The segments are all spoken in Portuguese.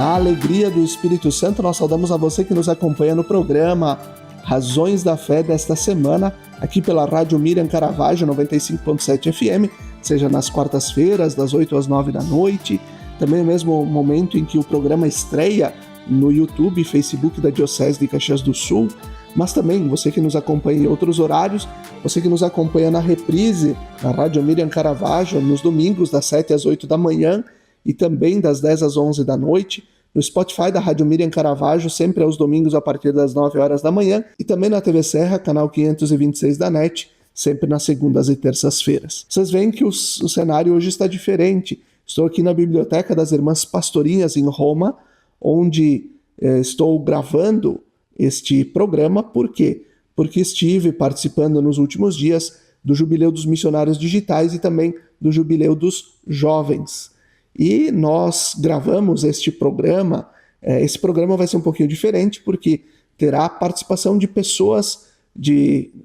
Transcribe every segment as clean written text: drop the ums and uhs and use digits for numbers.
Na alegria do Espírito Santo, nós saudamos a você que nos acompanha no programa Razões da Fé desta semana, aqui pela Rádio Miriam Caravaggio 95.7 FM, seja nas quartas-feiras, das 8 às 9 da noite, também no mesmo momento em que o programa estreia no YouTube e Facebook da Diocese de Caxias do Sul, mas também você que nos acompanha em outros horários, você que nos acompanha na reprise, na Rádio Miriam Caravaggio, nos domingos das 7 às 8 da manhã e também das 10 às 11 da noite, no Spotify da Rádio Miriam Caravaggio, sempre aos domingos a partir das 9 horas da manhã, e também na TV Serra, canal 526 da NET, sempre nas segundas e terças-feiras. Vocês veem que o cenário hoje está diferente. Estou aqui na Biblioteca das Irmãs Pastorinhas, em Roma, onde estou gravando este programa. Por quê? Porque estive participando nos últimos dias do Jubileu dos Missionários Digitais e também do Jubileu dos Jovens. E nós gravamos este programa. Esse programa vai ser um pouquinho diferente, porque terá a participação de pessoas,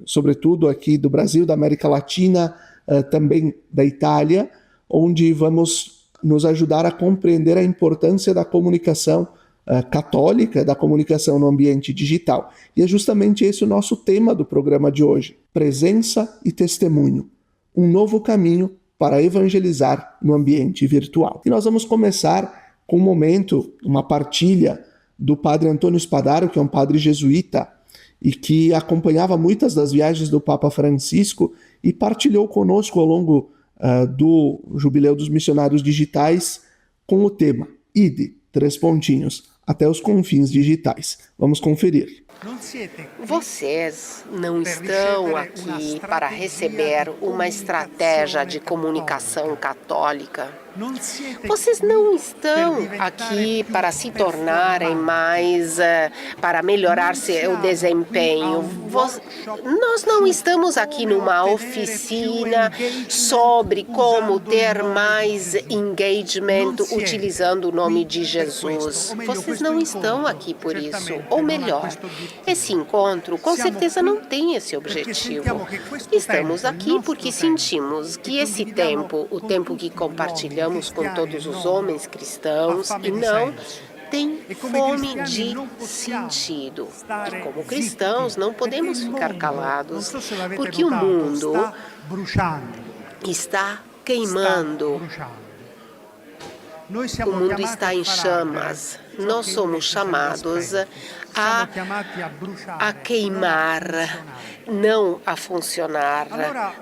sobretudo aqui do Brasil, da América Latina, também da Itália, onde vamos nos ajudar a compreender a importância da comunicação católica, da comunicação no ambiente digital. E é justamente esse o nosso tema do programa de hoje: presença e testemunho, um novo caminho para evangelizar no ambiente virtual. E nós vamos começar com um momento, uma partilha do padre Antônio Spadaro, que é um padre jesuíta e que acompanhava muitas das viagens do Papa Francisco e partilhou conosco ao longo do Jubileu dos Missionários Digitais com o tema Ide, até os confins digitais. Vamos conferir. Vocês não estão aqui para receber uma estratégia de comunicação católica. Vocês não estão aqui para se tornarem mais, para melhorar seu desempenho. Nós não estamos aqui numa oficina sobre como ter mais engagement utilizando o nome de Jesus. Vocês não estão aqui por isso. Ou melhor, esse encontro com certeza não tem esse objetivo. Estamos aqui porque sentimos que esse tempo, o tempo que compartilhamos com todos os homens cristãos, e não tem fome de sentido. E como cristãos não podemos ficar calados, porque o mundo está queimando. O mundo está em chamas. Nós somos chamados a queimar, não a funcionar.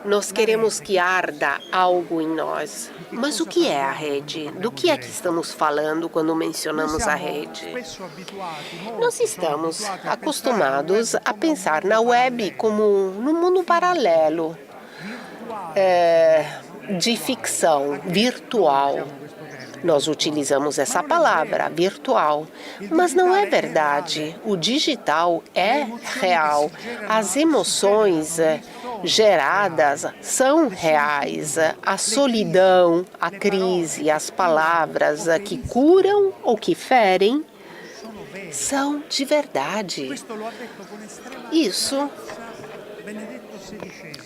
Nós queremos que arda algo em nós. Mas o que é a rede? Do que é que estamos falando quando mencionamos a rede? Nós estamos acostumados a pensar na web como num mundo paralelo, de ficção, virtual. Nós utilizamos essa palavra, virtual, mas não é verdade. O digital é real. As emoções geradas são reais. A solidão, a crise, as palavras que curam ou que ferem são de verdade. Isso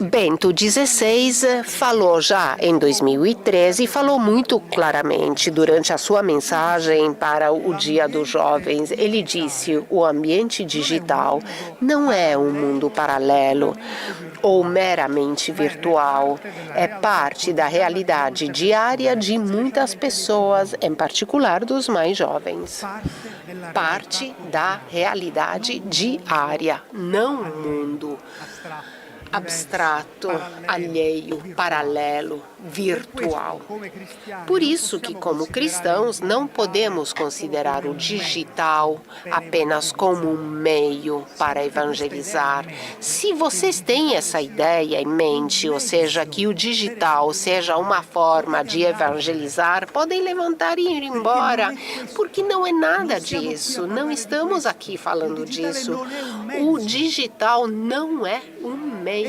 Bento XVI falou já em 2013 e falou muito claramente durante a sua mensagem para o Dia dos Jovens. Ele disse: o ambiente digital não é um mundo paralelo ou meramente virtual. É parte da realidade diária de muitas pessoas, em particular dos mais jovens. Parte da realidade diária, não um mundo abstrato, alheio, paralelo, virtual. Por isso que, como cristãos, não podemos considerar o digital apenas como um meio para evangelizar. Se vocês têm essa ideia em mente, ou seja, que o digital seja uma forma de evangelizar, podem levantar e ir embora, porque não é nada disso. Não estamos aqui falando disso. O digital não é um meio.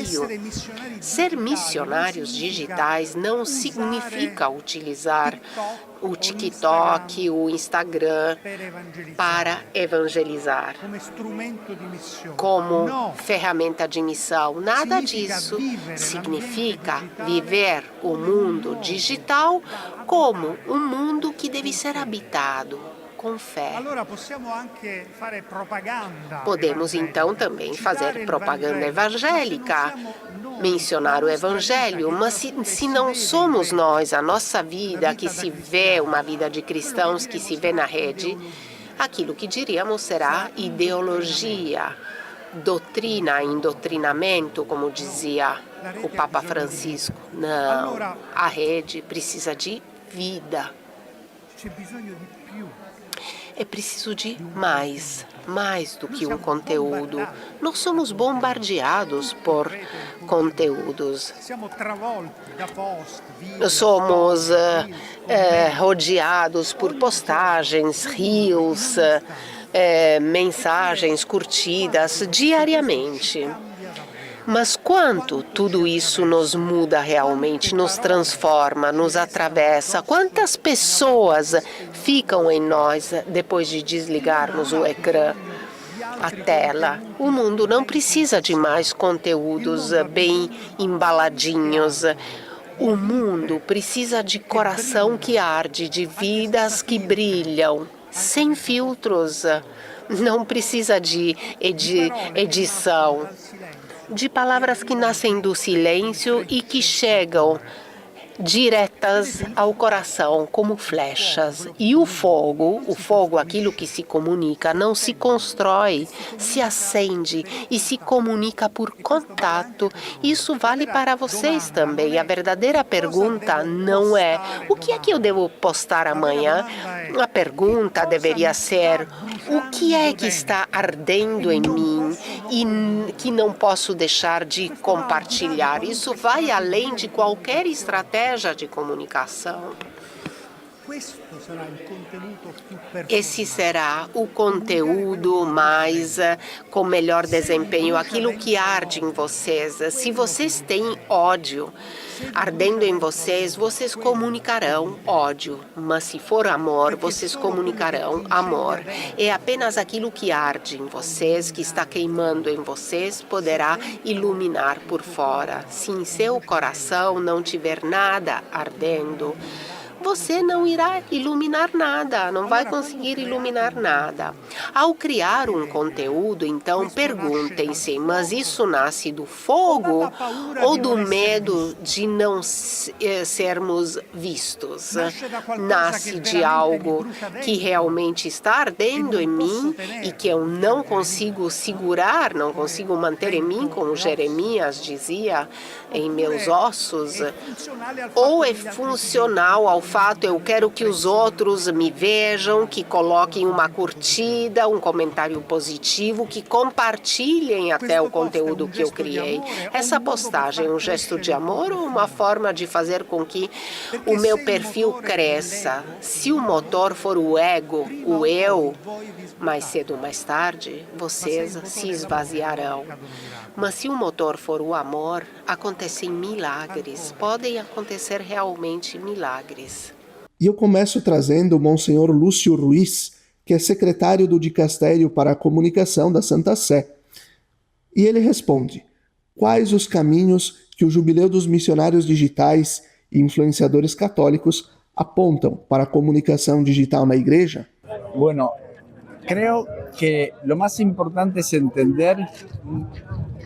Ser missionários digitais não significa utilizar o TikTok, o Instagram para evangelizar como ferramenta de missão. Nada disso. Significa viver o mundo digital como um mundo que deve ser habitado com fé. Podemos então também fazer propaganda evangélica, mencionar o Evangelho, mas se não somos nós, a nossa vida que se vê, uma vida de cristãos que se vê na rede, aquilo que diríamos será ideologia, doutrina, indoctrinamento, como dizia o Papa Francisco. Não, a rede precisa de vida. É preciso de mais do que um conteúdo. Nós somos bombardeados por conteúdos. Somos rodeados por postagens, reels, mensagens curtidas diariamente. Mas quanto tudo isso nos muda realmente, nos transforma, nos atravessa? Quantas pessoas ficam em nós depois de desligarmos o ecrã, a tela? O mundo não precisa de mais conteúdos bem embaladinhos. O mundo precisa de coração que arde, de vidas que brilham, sem filtros. Não precisa de edição. De palavras que nascem do silêncio e que chegam diretas ao coração como flechas. E o fogo, aquilo que se comunica, não se constrói, se acende e se comunica por contato. Isso vale para vocês também. A verdadeira pergunta não é o que é que eu devo postar amanhã? A pergunta deveria ser o que é que está ardendo em mim e que não posso deixar de compartilhar. Isso vai além de qualquer estratégia de comunicação. Esse será o conteúdo mais com melhor desempenho, aquilo que arde em vocês. Se vocês têm ódio ardendo em vocês, vocês comunicarão ódio. Mas se for amor, vocês comunicarão amor. É apenas aquilo que arde em vocês, que está queimando em vocês, poderá iluminar por fora. Se em seu coração não tiver nada ardendo, você não irá iluminar nada, não vai conseguir iluminar nada. Ao criar um conteúdo, então, perguntem-se, mas isso nasce do fogo ou do medo de não sermos vistos? Nasce de algo que realmente está ardendo em mim e que eu não consigo segurar, não consigo manter em mim, como Jeremias dizia, em meus ossos? Ou é funcional ao fato, eu quero que os outros me vejam, que coloquem uma curtida, um comentário positivo, que compartilhem até o conteúdo que eu criei. Essa postagem é um gesto de amor ou uma forma de fazer com que o meu perfil cresça? Se o motor for o ego, o eu, mais cedo ou mais tarde, vocês se esvaziarão. Mas se o motor for o amor, acontecem milagres, podem acontecer realmente milagres. E eu começo trazendo o Monsenhor Lúcio Ruiz, que é secretário do Dicastério para a Comunicação da Santa Sé. E ele responde: quais os caminhos que o Jubileu dos Missionários Digitais e Influenciadores Católicos apontam para a comunicação digital na Igreja? Bueno, creo que lo más importante es entender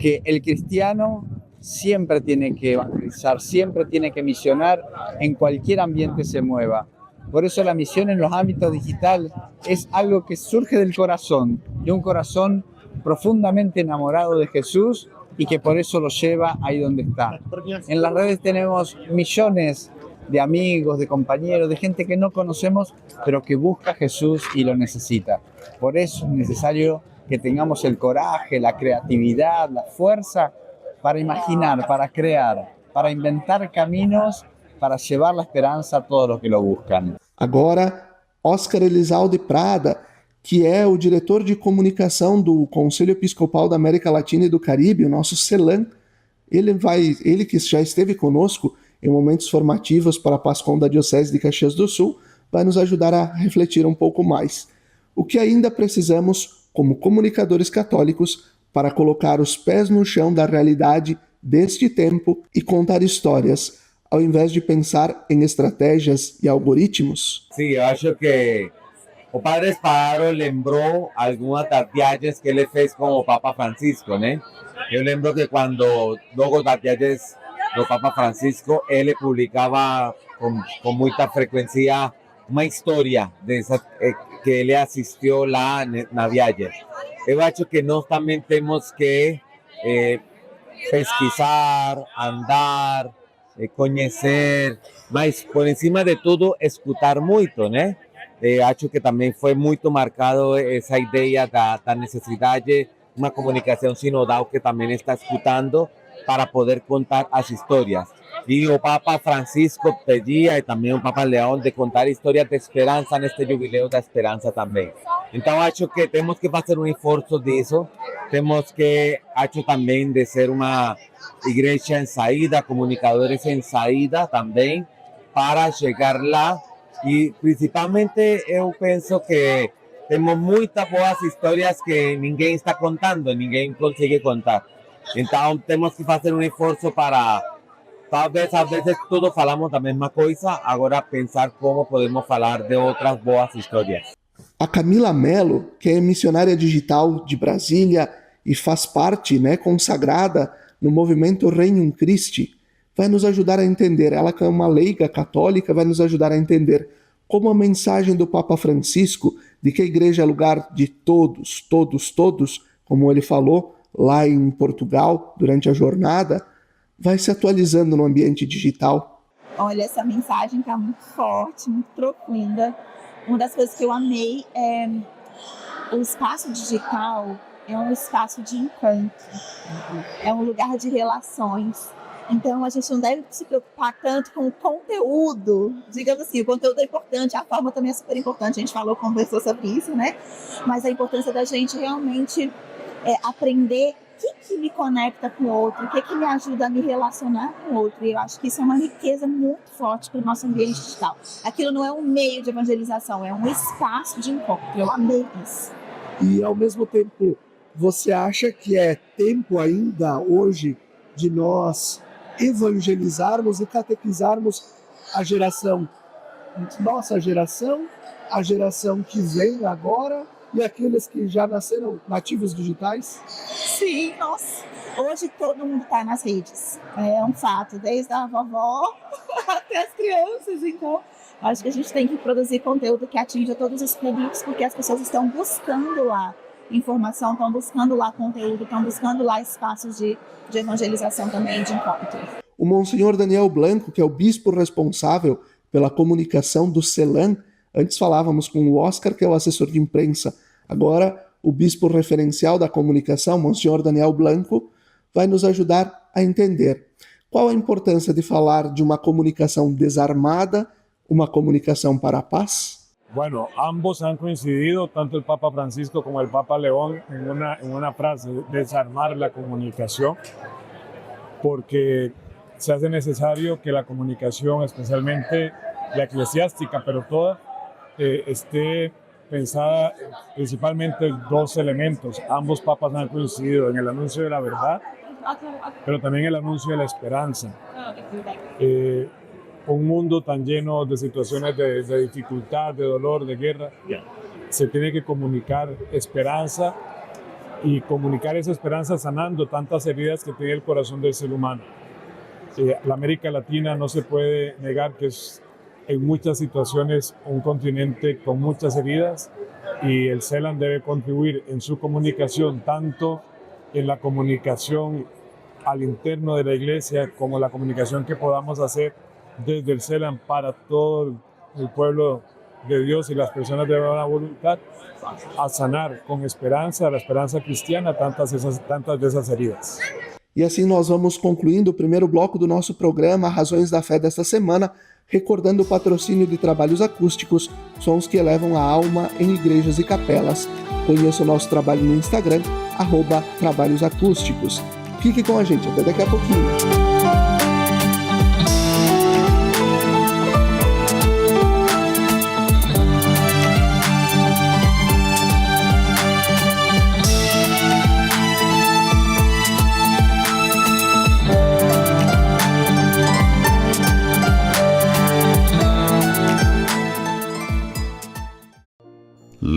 que el cristiano siempre tiene que evangelizar, siempre tiene que misionar en cualquier ambiente se mueva. Por eso la misión en los ámbitos digitales es algo que surge del corazón, de un corazón profundamente enamorado de Jesús y que por eso lo lleva ahí donde está. En las redes tenemos millones de amigos, de compañeros, de gente que no conocemos, pero que busca a Jesús y lo necesita. Por eso es necesario que tengamos el coraje, la creatividad, la fuerza para imaginar, para crear, para inventar caminos, para llevar la esperanza a todos los que lo buscan. Agora, Oscar Elizalde Prada, que é o diretor de comunicação do Conselho Episcopal da América Latina e do Caribe, o nosso CELAM, ele que já esteve conosco em momentos formativos para a PASCOM da Diocese de Caxias do Sul, vai nos ajudar a refletir um pouco mais. O que ainda precisamos, como comunicadores católicos, para colocar os pés no chão da realidade deste tempo e contar histórias, ao invés de pensar em estratégias e algoritmos? Sí, yo acho que o Padre Espadaro lembrou algumas das viagens que ele fez com o Papa Francisco, né? Eu lembro que quando, logo das viagens do Papa Francisco, ele publicava com muita frequência uma história dessa, que ele assistiu lá na viagem. Eu acho que nós também temos que pesquisar, andar, conhecer, mas por encima de tudo, escutar muito, né? Acho que também foi muito marcado essa ideia da necessidade, uma comunicação sinodal que também está escutando para poder contar as histórias. E o Papa Francisco pedia, e também o Papa Leão, de contar histórias de esperança neste jubileu da esperança também. Então, acho que temos que fazer um esforço disso, temos que, acho também, de ser uma igreja em saída, comunicadores em saída também, para chegar lá. E, principalmente, eu penso que temos muitas boas histórias que ninguém está contando, ninguém consegue contar. Então, temos que fazer um esforço para, talvez, às vezes, todos falamos da mesma coisa, agora pensar como podemos falar de outras boas histórias. A Camila Mello, que é missionária digital de Brasília e faz parte, né, consagrada no movimento Regnum Christi, vai nos ajudar a entender, ela que é uma leiga católica, vai nos ajudar a entender como a mensagem do Papa Francisco, de que a igreja é lugar de todos, todos, todos, como ele falou lá em Portugal durante a jornada, vai se atualizando no ambiente digital. Olha, essa mensagem está muito forte, muito profunda. Uma das coisas que eu amei é o espaço digital é um espaço de encanto, é um lugar de relações. Então, a gente não deve se preocupar tanto com o conteúdo. Digamos assim, o conteúdo é importante, a forma também é super importante. A gente conversou sobre isso, né? Mas a importância da gente realmente aprender o que me conecta com o outro, o que me ajuda a me relacionar com o outro. E eu acho que isso é uma riqueza muito forte para o nosso ambiente digital. Aquilo não é um meio de evangelização, é um espaço de encontro. Eu amei isso. E, ao mesmo tempo, você acha que é tempo ainda, hoje, de nós evangelizarmos e catequizarmos a geração, nossa geração, a geração que vem agora e aqueles que já nasceram nativos digitais? Sim, nossa. Hoje todo mundo está nas redes. É um fato, desde a vovó até as crianças. Então, acho que a gente tem que produzir conteúdo que atinja todos os públicos, porque as pessoas estão buscando lá informação, estão buscando lá conteúdo, estão buscando lá espaços de evangelização também, de encontro. O Monsenhor Daniel Blanco, que é o bispo responsável pela comunicação do CELAM, antes falávamos com o Oscar, que é o assessor de imprensa, agora o bispo referencial da comunicação, Monsenhor Daniel Blanco, vai nos ajudar a entender qual a importância de falar de uma comunicação desarmada, uma comunicação para a paz. Bueno, ambos han coincidido, tanto el Papa Francisco como el Papa León, en una frase, desarmar la comunicación, porque se hace necesario que la comunicación, especialmente la eclesiástica, pero toda, esté pensada principalmente en dos elementos. Ambos papas han coincidido en el anuncio de la verdad, pero también el anuncio de la esperanza. Un mundo tan lleno de situaciones de dificultad, de dolor, de guerra, se tiene que comunicar esperanza y comunicar esa esperanza sanando tantas heridas que tiene el corazón del ser humano. La América Latina no se puede negar que es en muchas situaciones un continente con muchas heridas y el CELAM debe contribuir en su comunicación, tanto en la comunicación al interno de la iglesia como la comunicación que podamos hacer desde el CELAM para todo el pueblo de Dios y las personas de buena voluntad, a sanar con esperanza, la esperança cristiana, tantas dessas heridas. E assim nós vamos concluindo o primeiro bloco do nosso programa Razões da Fé desta semana, recordando o patrocínio de trabalhos acústicos, sons que elevam a alma em igrejas e capelas. Conheça o nosso trabalho no Instagram, @trabalhosacústicos. Fique com a gente, até daqui a pouquinho.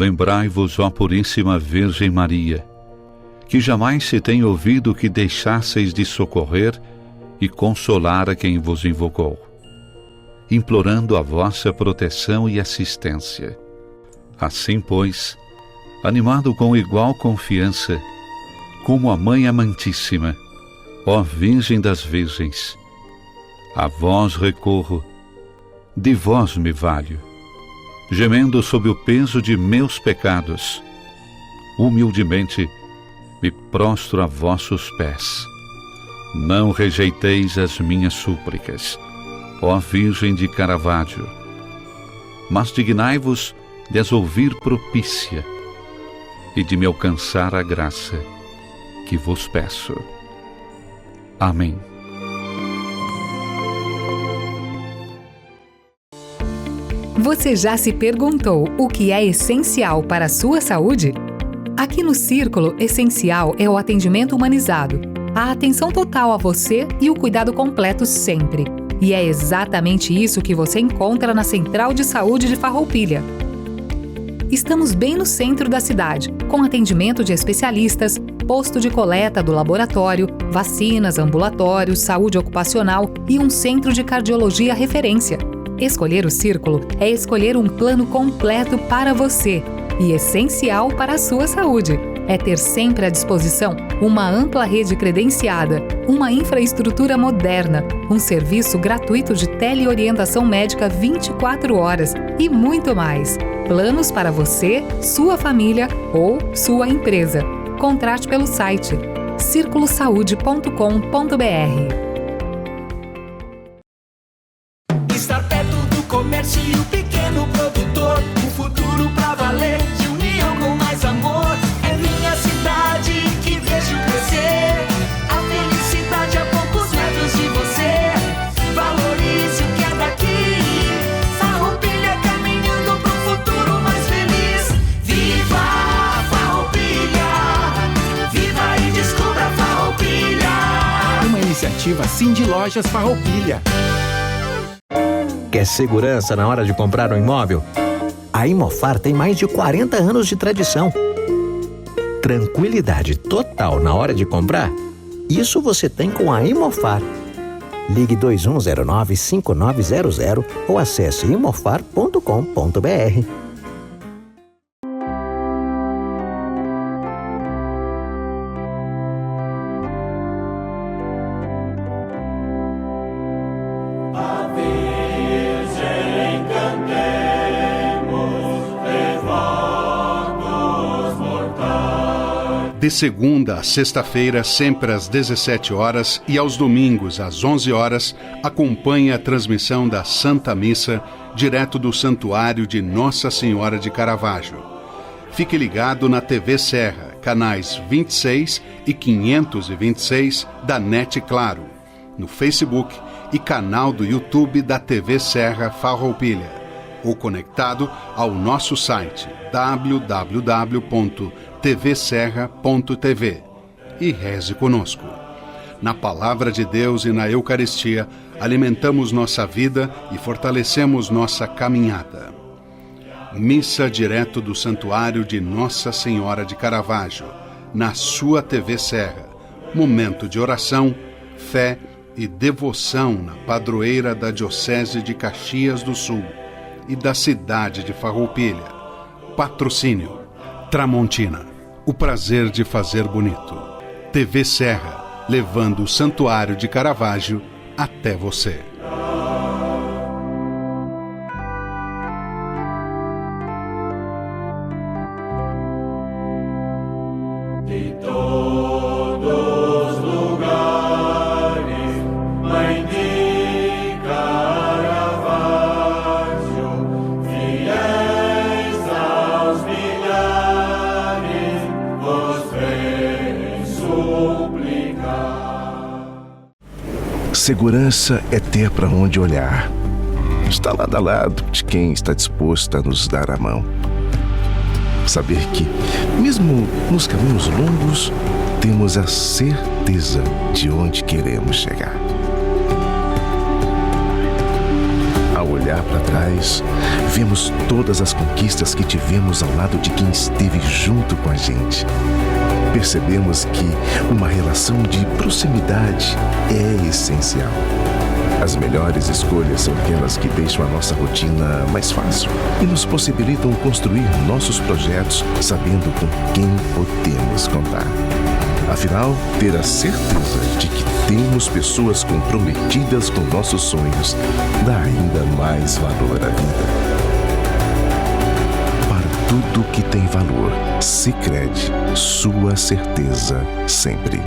Lembrai-vos, ó Puríssima Virgem Maria, que jamais se tem ouvido que deixasseis de socorrer e consolar a quem vos invocou, implorando a vossa proteção e assistência. Assim, pois, animado com igual confiança, como a Mãe Amantíssima, ó Virgem das Virgens, a vós recorro, de vós me valho, gemendo sob o peso de meus pecados, humildemente me prostro a vossos pés. Não rejeiteis as minhas súplicas, ó Virgem de Caravaggio, mas dignai-vos de as ouvir propícia e de me alcançar a graça que vos peço. Amém. Você já se perguntou o que é essencial para a sua saúde? Aqui no Círculo, essencial é o atendimento humanizado, a atenção total a você e o cuidado completo sempre. E é exatamente isso que você encontra na Central de Saúde de Farroupilha. Estamos bem no centro da cidade, com atendimento de especialistas, posto de coleta do laboratório, vacinas, ambulatórios, saúde ocupacional e um centro de cardiologia referência. Escolher o Círculo é escolher um plano completo para você e essencial para a sua saúde. É ter sempre à disposição uma ampla rede credenciada, uma infraestrutura moderna, um serviço gratuito de teleorientação médica 24 horas e muito mais. Planos para você, sua família ou sua empresa. Contrate pelo site circulosaude.com.br. Estar perto do comércio e o pequeno produtor, um futuro pra valer, de união com mais amor. É minha cidade que vejo crescer, a felicidade a poucos metros de você. Valorize o que é daqui, Farroupilha caminhando pro futuro mais feliz. Viva Farroupilha, viva e descubra Farroupilha. Uma iniciativa Cindy Lojas Farroupilha. Quer segurança na hora de comprar um imóvel? A Imofar tem mais de 40 anos de tradição. Tranquilidade total na hora de comprar? Isso você tem com a Imofar. Ligue 2109-5900 ou acesse imofar.com.br. De segunda a sexta-feira, sempre às 17 horas e aos domingos às 11 horas, acompanhe a transmissão da Santa Missa, direto do Santuário de Nossa Senhora de Caravaggio. Fique ligado na TV Serra, canais 26 e 526 da NET Claro, no Facebook e canal do YouTube da TV Serra Farroupilha, ou conectado ao nosso site www.tvserra.tv e reze conosco. Na Palavra de Deus e na Eucaristia, alimentamos nossa vida e fortalecemos nossa caminhada. Missa direto do Santuário de Nossa Senhora de Caravaggio, na sua TV Serra. Momento de oração, fé e devoção na padroeira da Diocese de Caxias do Sul e da cidade de Farroupilha. Patrocínio Tramontina, o prazer de fazer bonito. TV Serra, levando o Santuário de Caravaggio até você. De todos os lugares, Mãe de Caravaggio, fiéis aos milhares, vos vem suplicar. Segurança é ter para onde olhar. Está lado a lado de quem está disposto a nos dar a mão. Saber que, mesmo nos caminhos longos, temos a certeza de onde queremos chegar. Ao olhar para trás, vemos todas as conquistas que tivemos ao lado de quem esteve junto com a gente. Percebemos que uma relação de proximidade é essencial. As melhores escolhas são aquelas que deixam a nossa rotina mais fácil e nos possibilitam construir nossos projetos sabendo com quem podemos contar. Afinal, ter a certeza de que temos pessoas comprometidas com nossos sonhos dá ainda mais valor à vida. Para tudo que tem valor, Sicredi, sua certeza sempre.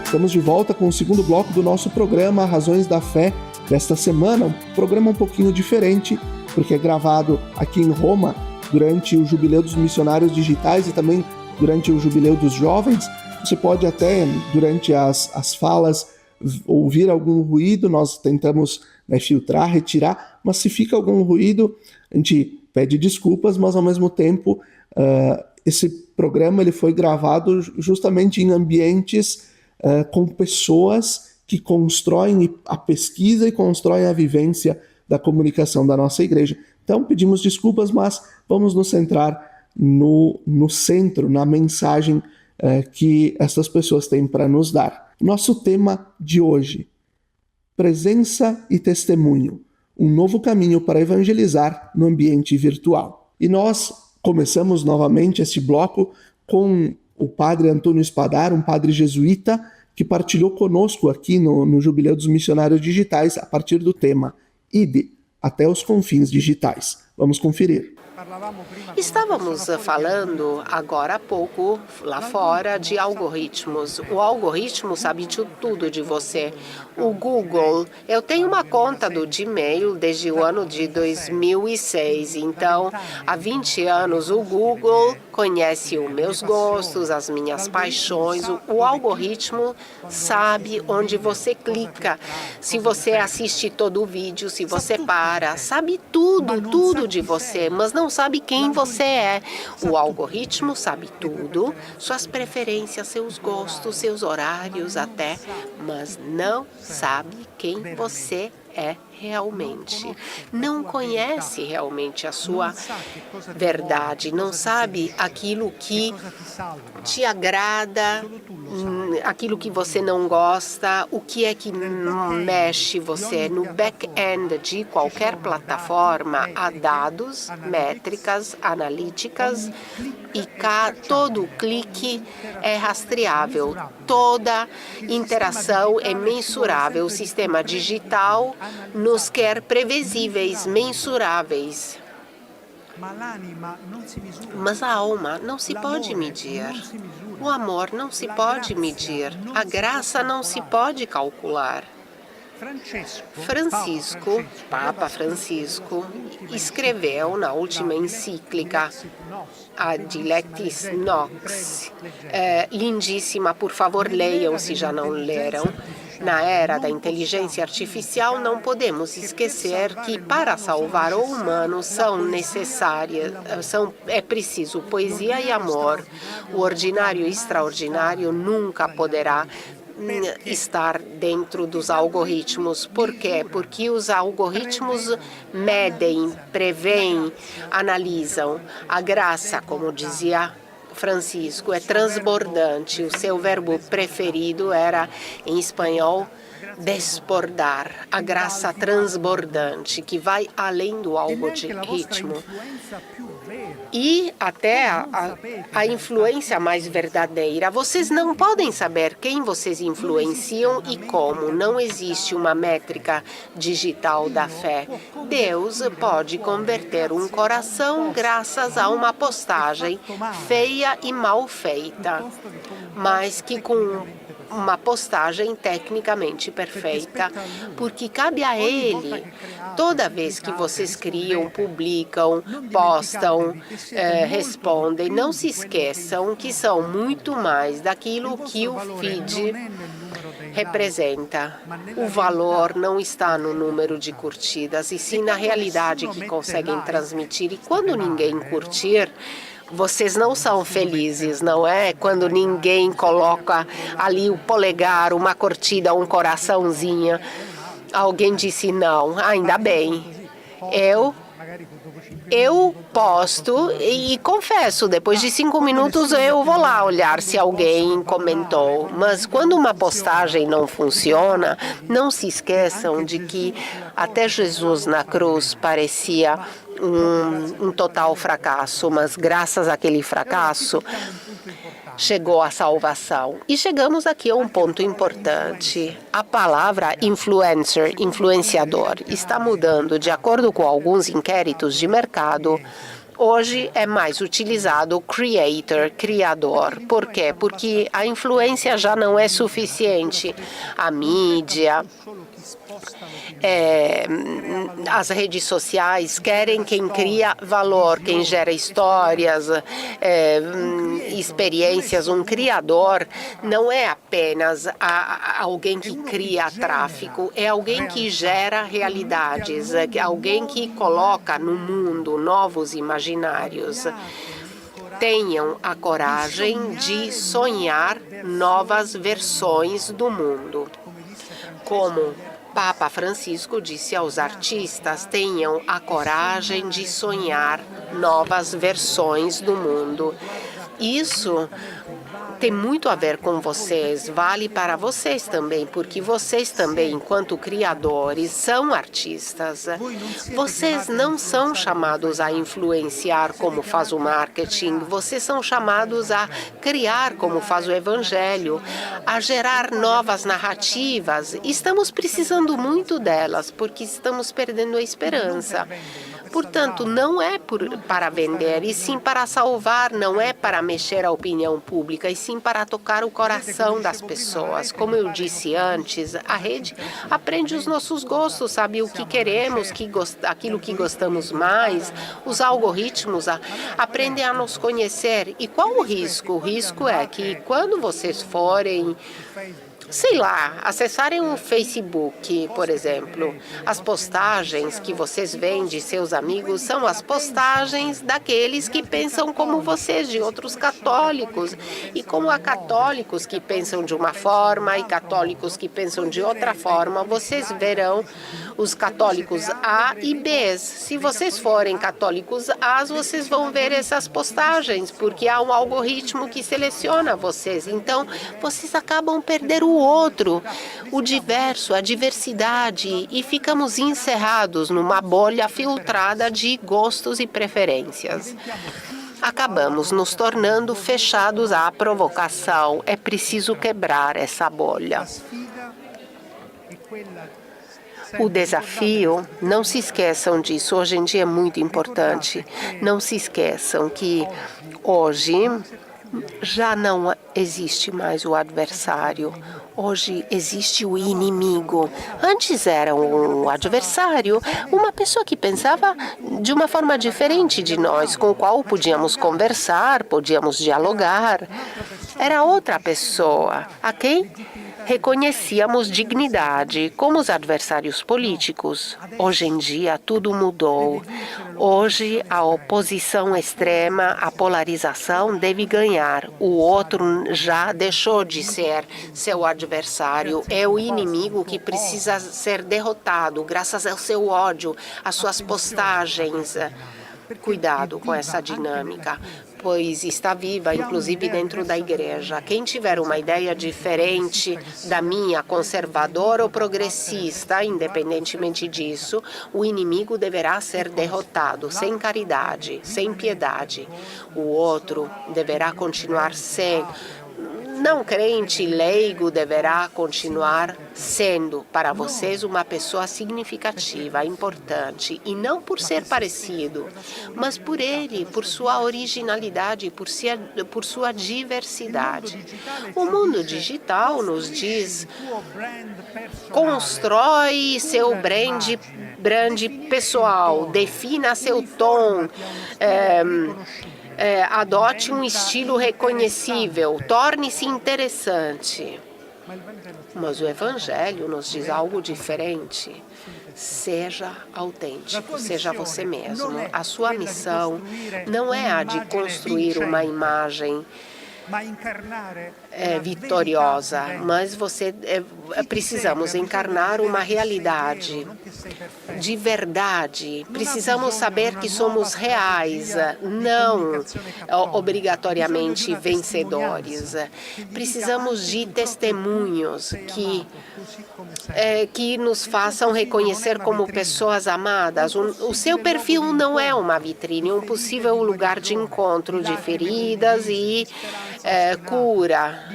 Estamos de volta com o segundo bloco do nosso programa Razões da Fé desta semana, um programa um pouquinho diferente, porque é gravado aqui em Roma durante o Jubileu dos Missionários Digitais e também durante o Jubileu dos Jovens. Você pode até, durante as falas, ouvir algum ruído, nós tentamos filtrar, retirar, mas se fica algum ruído, a gente pede desculpas, mas ao mesmo tempo esse programa ele foi gravado justamente em ambientes com pessoas que constroem a pesquisa e constroem a vivência da comunicação da nossa igreja. Então pedimos desculpas, mas vamos nos centrar no centro, na mensagem que essas pessoas têm para nos dar. Nosso tema de hoje: presença e testemunho, um novo caminho para evangelizar no ambiente virtual. E nós começamos novamente este bloco com o padre Antônio Spadar, um padre jesuíta, que partilhou conosco aqui no Jubileu dos Missionários Digitais a partir do tema Ide, até os confins digitais. Vamos conferir. Estávamos falando agora há pouco, lá fora, de algoritmos. O algoritmo sabe de tudo de você. O Google, eu tenho uma conta do Gmail desde o ano de 2006, então há 20 anos o Google conhece os meus gostos, as minhas paixões. O algoritmo sabe onde você clica, se você assiste todo o vídeo, se você para, sabe tudo de você, mas não sabe quem você é. O algoritmo sabe tudo, suas preferências, seus gostos, seus horários até, mas não sabe quem você é realmente. Não conhece realmente a sua verdade, não sabe aquilo que te agrada, aquilo que você não gosta, o que é que mexe você. No back-end de qualquer plataforma há dados, métricas, analíticas e todo clique é rastreável, toda interação é mensurável. O sistema digital nos quer previsíveis, mensuráveis. Mas a alma não se pode medir. O amor não se pode medir. A graça não se pode calcular. Papa Francisco, escreveu na última encíclica, a Dilectis Nox, lindíssima, por favor leiam se já não leram. Na era da inteligência artificial, não podemos esquecer que para salvar o humano é preciso poesia e amor. O ordinário e extraordinário nunca poderá estar dentro dos algoritmos. Por quê? Porque os algoritmos medem, preveem, analisam. A graça, como dizia Francisco, é transbordante. O seu verbo preferido era, em espanhol, desbordar. A graça transbordante, que vai além do algoritmo. E até a influência mais verdadeira. Vocês não podem saber quem vocês influenciam e como. Não existe uma métrica digital da fé. Deus pode converter um coração graças a uma postagem feia e mal feita, mas que com uma postagem tecnicamente perfeita, porque cabe a ele, toda vez que vocês criam, publicam, postam, respondem, não se esqueçam que são muito mais daquilo que o feed representa. O valor não está no número de curtidas, e sim na realidade que conseguem transmitir. E quando ninguém curtir, vocês não são felizes, não é? Quando ninguém coloca ali o polegar, uma curtida, um coraçãozinho. Alguém disse não, ainda bem. Eu posto e confesso, depois de 5 minutos eu vou lá olhar se alguém comentou. Mas quando uma postagem não funciona, não se esqueçam de que até Jesus na cruz parecia um total fracasso, mas graças àquele fracasso chegou a salvação. E chegamos aqui a um ponto importante. A palavra influencer, influenciador, está mudando de acordo com alguns inquéritos de mercado. Hoje é mais utilizado creator, criador. Por quê? Porque a influência já não é suficiente. A mídia, as redes sociais querem quem cria valor, quem gera histórias, experiências. Um criador não é apenas alguém que cria tráfego, é alguém que gera realidades, alguém que coloca no mundo novos imaginários. Tenham a coragem de sonhar novas versões do mundo. Como Papa Francisco disse aos artistas, tenham a coragem de sonhar novas versões do mundo. Isso tem muito a ver com vocês, vale para vocês também, porque vocês também, enquanto criadores, são artistas. Vocês não são chamados a influenciar como faz o marketing, vocês são chamados a criar como faz o evangelho, a gerar novas narrativas. Estamos precisando muito delas, porque estamos perdendo a esperança. Portanto, não é para vender, e sim para salvar, não é para mexer a opinião pública, e sim para tocar o coração das pessoas. Como eu disse antes, a rede aprende os nossos gostos, sabe o que queremos, aquilo que gostamos mais. Os algoritmos aprendem a nos conhecer. E qual o risco? O risco é que quando vocês forem, sei lá, acessarem o Facebook, por exemplo, as postagens que vocês veem de seus amigos são as postagens daqueles que pensam como vocês, de outros católicos. E como há católicos que pensam de uma forma e católicos que pensam de outra forma, vocês verão os católicos A e B. Se vocês forem católicos A, vocês vão ver essas postagens, porque há um algoritmo que seleciona vocês. Então, vocês acabam perdendo o outro, o diverso, a diversidade, e ficamos encerrados numa bolha filtrada de gostos e preferências. Acabamos nos tornando fechados à provocação. É preciso quebrar essa bolha. O desafio, não se esqueçam disso, hoje em dia é muito importante. Não se esqueçam que hoje já não existe mais o adversário. Hoje existe o inimigo. Antes era um adversário, uma pessoa que pensava de uma forma diferente de nós, com o qual podíamos conversar, podíamos dialogar. Era outra pessoa a quem reconhecíamos dignidade, como os adversários políticos. Hoje em dia, tudo mudou. Hoje, a oposição extrema, a polarização deve ganhar. O outro já deixou de ser seu adversário. É o inimigo que precisa ser derrotado, graças ao seu ódio, às suas postagens. Cuidado com essa dinâmica, pois está viva, inclusive dentro da igreja. Quem tiver uma ideia diferente da minha, conservadora ou progressista, independentemente disso, o inimigo deverá ser derrotado, sem caridade, sem piedade. O outro deverá continuar sem não crente leigo deverá continuar sendo para vocês uma pessoa significativa, importante, e não por ser parecido, mas por ele, por sua originalidade, por sua diversidade. O mundo digital nos diz: constrói seu brand pessoal, defina seu tom, adote um estilo reconhecível, torne-se interessante. Mas o Evangelho nos diz algo diferente. Seja autêntico, seja você mesmo. A sua missão não é a de construir uma imagem vitoriosa, mas precisamos encarnar uma realidade de verdade. Precisamos saber que somos reais, não obrigatoriamente vencedores. Precisamos de testemunhos que nos façam reconhecer como pessoas amadas. O seu perfil não é uma vitrine, um possível lugar de encontro de feridas e cura,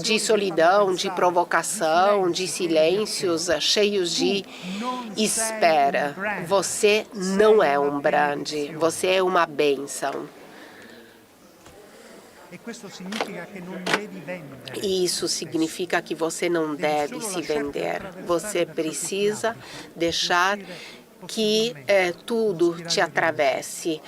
de solidão, de provocação, de silêncios cheios de espera. Você não é um brand, você é uma bênção. Isso significa que você não deve se vender. Você precisa deixar que tudo te atravesse,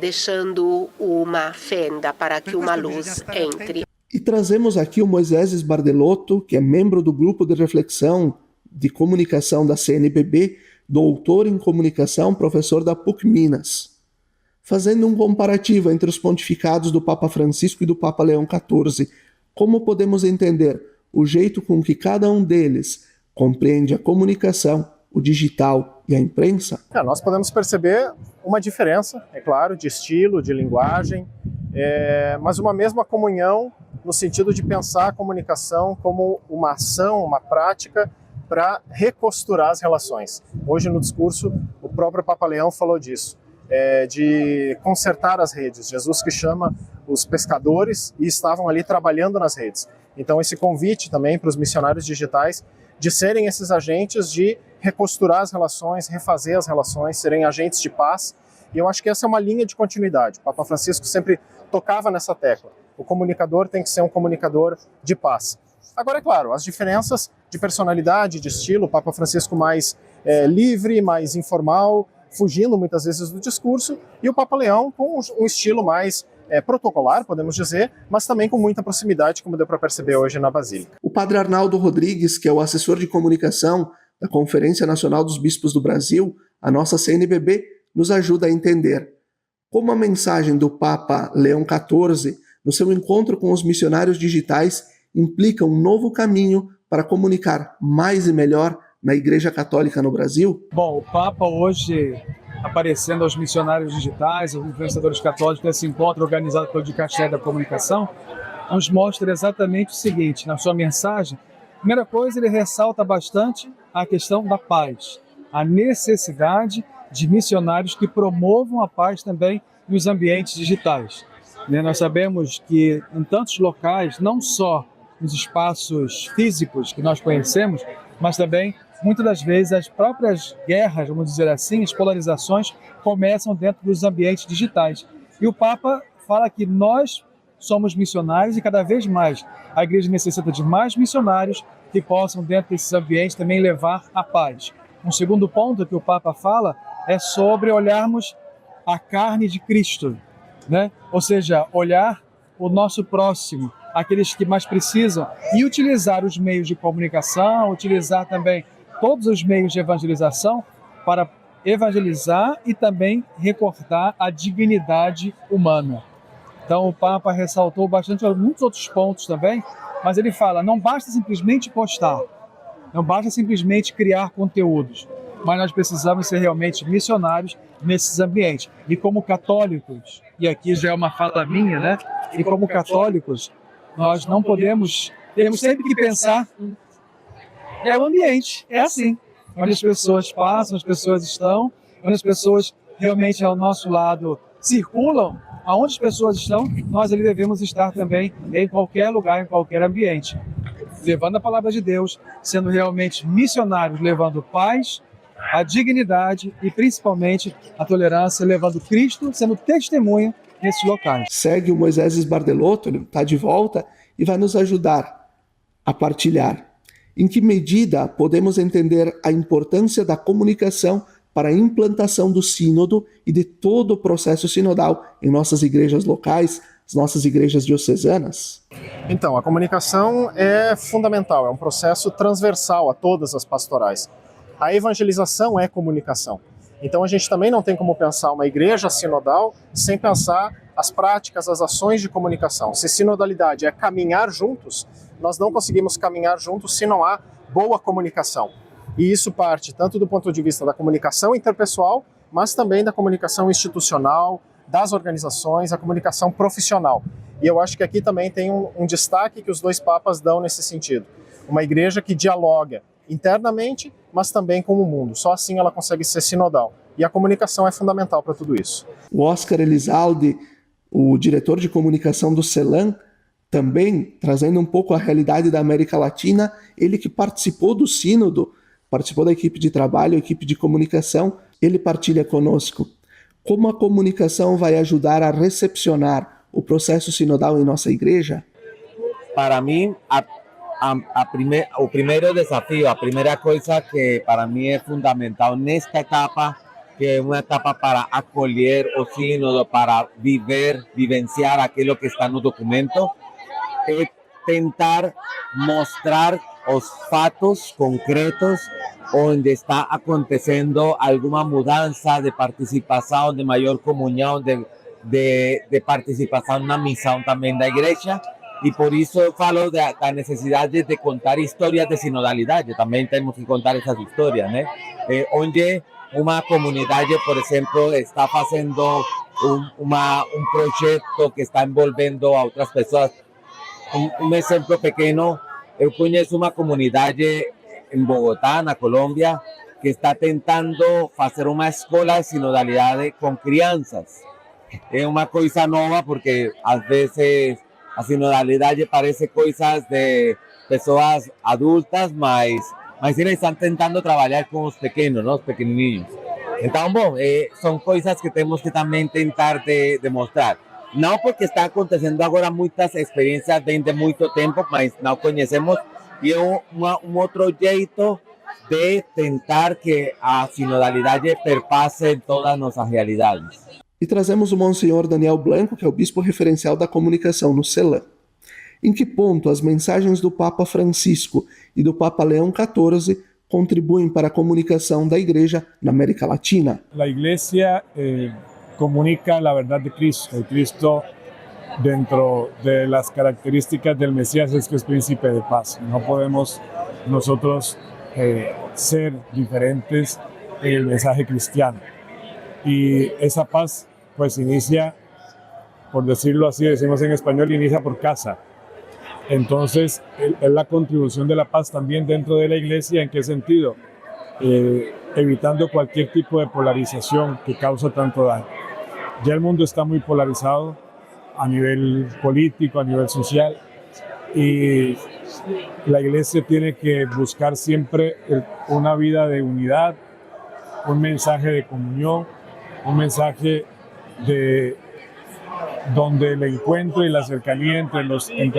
deixando uma fenda para que uma luz entre. E trazemos aqui o Moisés Sbardelotto, que é membro do grupo de reflexão de comunicação da CNBB, doutor em comunicação, professor da PUC Minas, fazendo um comparativo entre os pontificados do Papa Francisco e do Papa Leão XIV. Como podemos entender o jeito com que cada um deles compreende a comunicação, o digital e a imprensa? Nós podemos perceber uma diferença, é claro, de estilo, de linguagem, mas uma mesma comunhão no sentido de pensar a comunicação como uma ação, uma prática para recosturar as relações. Hoje no discurso o próprio Papa Leão falou disso, de consertar as redes. Jesus que chama os pescadores e estavam ali trabalhando nas redes. Então esse convite também para os missionários digitais de serem esses agentes de recosturar as relações, refazer as relações, serem agentes de paz. E eu acho que essa é uma linha de continuidade. O Papa Francisco sempre tocava nessa tecla. O comunicador tem que ser um comunicador de paz. Agora, é claro, as diferenças de personalidade, de estilo, o Papa Francisco mais livre, mais informal, fugindo muitas vezes do discurso, e o Papa Leão com um estilo mais protocolar, podemos dizer, mas também com muita proximidade, como deu para perceber hoje na Basílica. O Padre Arnaldo Rodrigues, que é o assessor de comunicação da Conferência Nacional dos Bispos do Brasil, a nossa CNBB, nos ajuda a entender como a mensagem do Papa Leão XIV, no seu encontro com os missionários digitais, implica um novo caminho para comunicar mais e melhor na Igreja Católica no Brasil? Bom, o Papa hoje aparecendo aos missionários digitais, aos influenciadores católicos, nesse encontro organizado pelo Dicastério da Comunicação, nos mostra exatamente o seguinte, na sua mensagem. Primeira coisa, ele ressalta bastante a questão da paz, a necessidade de missionários que promovam a paz também nos ambientes digitais. Nós sabemos que em tantos locais, não só nos espaços físicos que nós conhecemos, mas também, muitas das vezes, as próprias guerras, vamos dizer assim, as polarizações, começam dentro dos ambientes digitais. E o Papa fala que nós somos missionários e cada vez mais a Igreja necessita de mais missionários que possam, dentro desses ambientes, também levar a paz. Um segundo ponto que o Papa fala é sobre olharmos a carne de Cristo, né? Ou seja, olhar o nosso próximo, aqueles que mais precisam, e utilizar os meios de comunicação, utilizar também todos os meios de evangelização para evangelizar e também recordar a dignidade humana. Então o Papa ressaltou bastante muitos outros pontos também, mas ele fala, não basta simplesmente postar, não basta simplesmente criar conteúdos, mas nós precisamos ser realmente missionários nesses ambientes. E como católicos, e aqui já é uma fala minha, né? E como católicos, nós não podemos, temos sempre que pensar, o ambiente, é assim, onde as pessoas passam, as pessoas estão, onde as pessoas realmente ao nosso lado circulam, aonde as pessoas estão, nós ali devemos estar também em qualquer lugar, em qualquer ambiente, levando a palavra de Deus, sendo realmente missionários, levando paz, a dignidade e principalmente a tolerância, levando Cristo, sendo testemunha nesses locais. Segue o Moisés Bardelotto, ele está de volta e vai nos ajudar a partilhar. Em que medida podemos entender a importância da comunicação para a implantação do sínodo e de todo o processo sinodal em nossas igrejas locais, as nossas igrejas diocesanas? Então, a comunicação é fundamental, é um processo transversal a todas as pastorais. A evangelização é comunicação. Então a gente também não tem como pensar uma igreja sinodal sem pensar as práticas, as ações de comunicação. Se sinodalidade é caminhar juntos, nós não conseguimos caminhar juntos se não há boa comunicação. E isso parte tanto do ponto de vista da comunicação interpessoal, mas também da comunicação institucional, das organizações, a comunicação profissional. E eu acho que aqui também tem um destaque que os dois papas dão nesse sentido. Uma igreja que dialoga internamente, mas também com o mundo. Só assim ela consegue ser sinodal. E a comunicação é fundamental para tudo isso. O Oscar Elizalde, o diretor de comunicação do CELAM, também trazendo um pouco a realidade da América Latina, ele que participou do sínodo, participou da equipe de trabalho, equipe de comunicação, ele partilha conosco como a comunicação vai ajudar a recepcionar o processo sinodal em nossa igreja. Para mim, o primeiro desafio, a primeira coisa que para mim é fundamental nesta etapa, que é uma etapa para acolher o sínodo, para vivenciar aquilo que está no documento, é tentar mostrar os fatos concretos onde está acontecendo alguma mudança de participação, de maior comunhão, de participação na missão também da igreja. E por isso eu falo da necessidade de contar histórias de sinodalidade. Também temos que contar essas histórias, né? Onde uma comunidade, por exemplo, está fazendo um projeto que está envolvendo a outras pessoas. Um exemplo pequeno, eu conheço uma comunidade em Bogotá, na Colômbia, que está tentando fazer uma escola de sinodalidade com crianças. É uma coisa nova porque às vezes a sinodalidade parece coisas de pessoas adultas, mas eles estão tentando trabalhar com os pequenos, os pequenininhos. Então, bom, são coisas que temos que também tentar demonstrar. Não porque está acontecendo agora muitas experiências de muito tempo, mas não conhecemos, e é um outro jeito de tentar que a sinodalidade perpasse todas as nossas realidades. E trazemos o Monsenhor Daniel Blanco, que é o bispo referencial da comunicação no CELAM. Em que ponto as mensagens do Papa Francisco e do Papa Leão XIV contribuem para a comunicação da Igreja na América Latina? A Igreja comunica a verdade de Cristo. E Cristo, dentro de las características del Mesías, es que es príncipe de paz. No podemos nosotros ser diferentes en el mensaje cristiano. Y esa paz pues inicia, por decirlo así, decimos en español, inicia por casa. Entonces es la contribución de la paz también dentro de la iglesia. ¿En qué sentido? Evitando cualquier tipo de polarización que causa tanto daño. Ya el mundo está muy polarizado a nivel político, a nivel social, y la iglesia tiene que buscar siempre una vida de unidad, un mensaje de comunión, un mensaje de donde el encuentro y la cercanía entre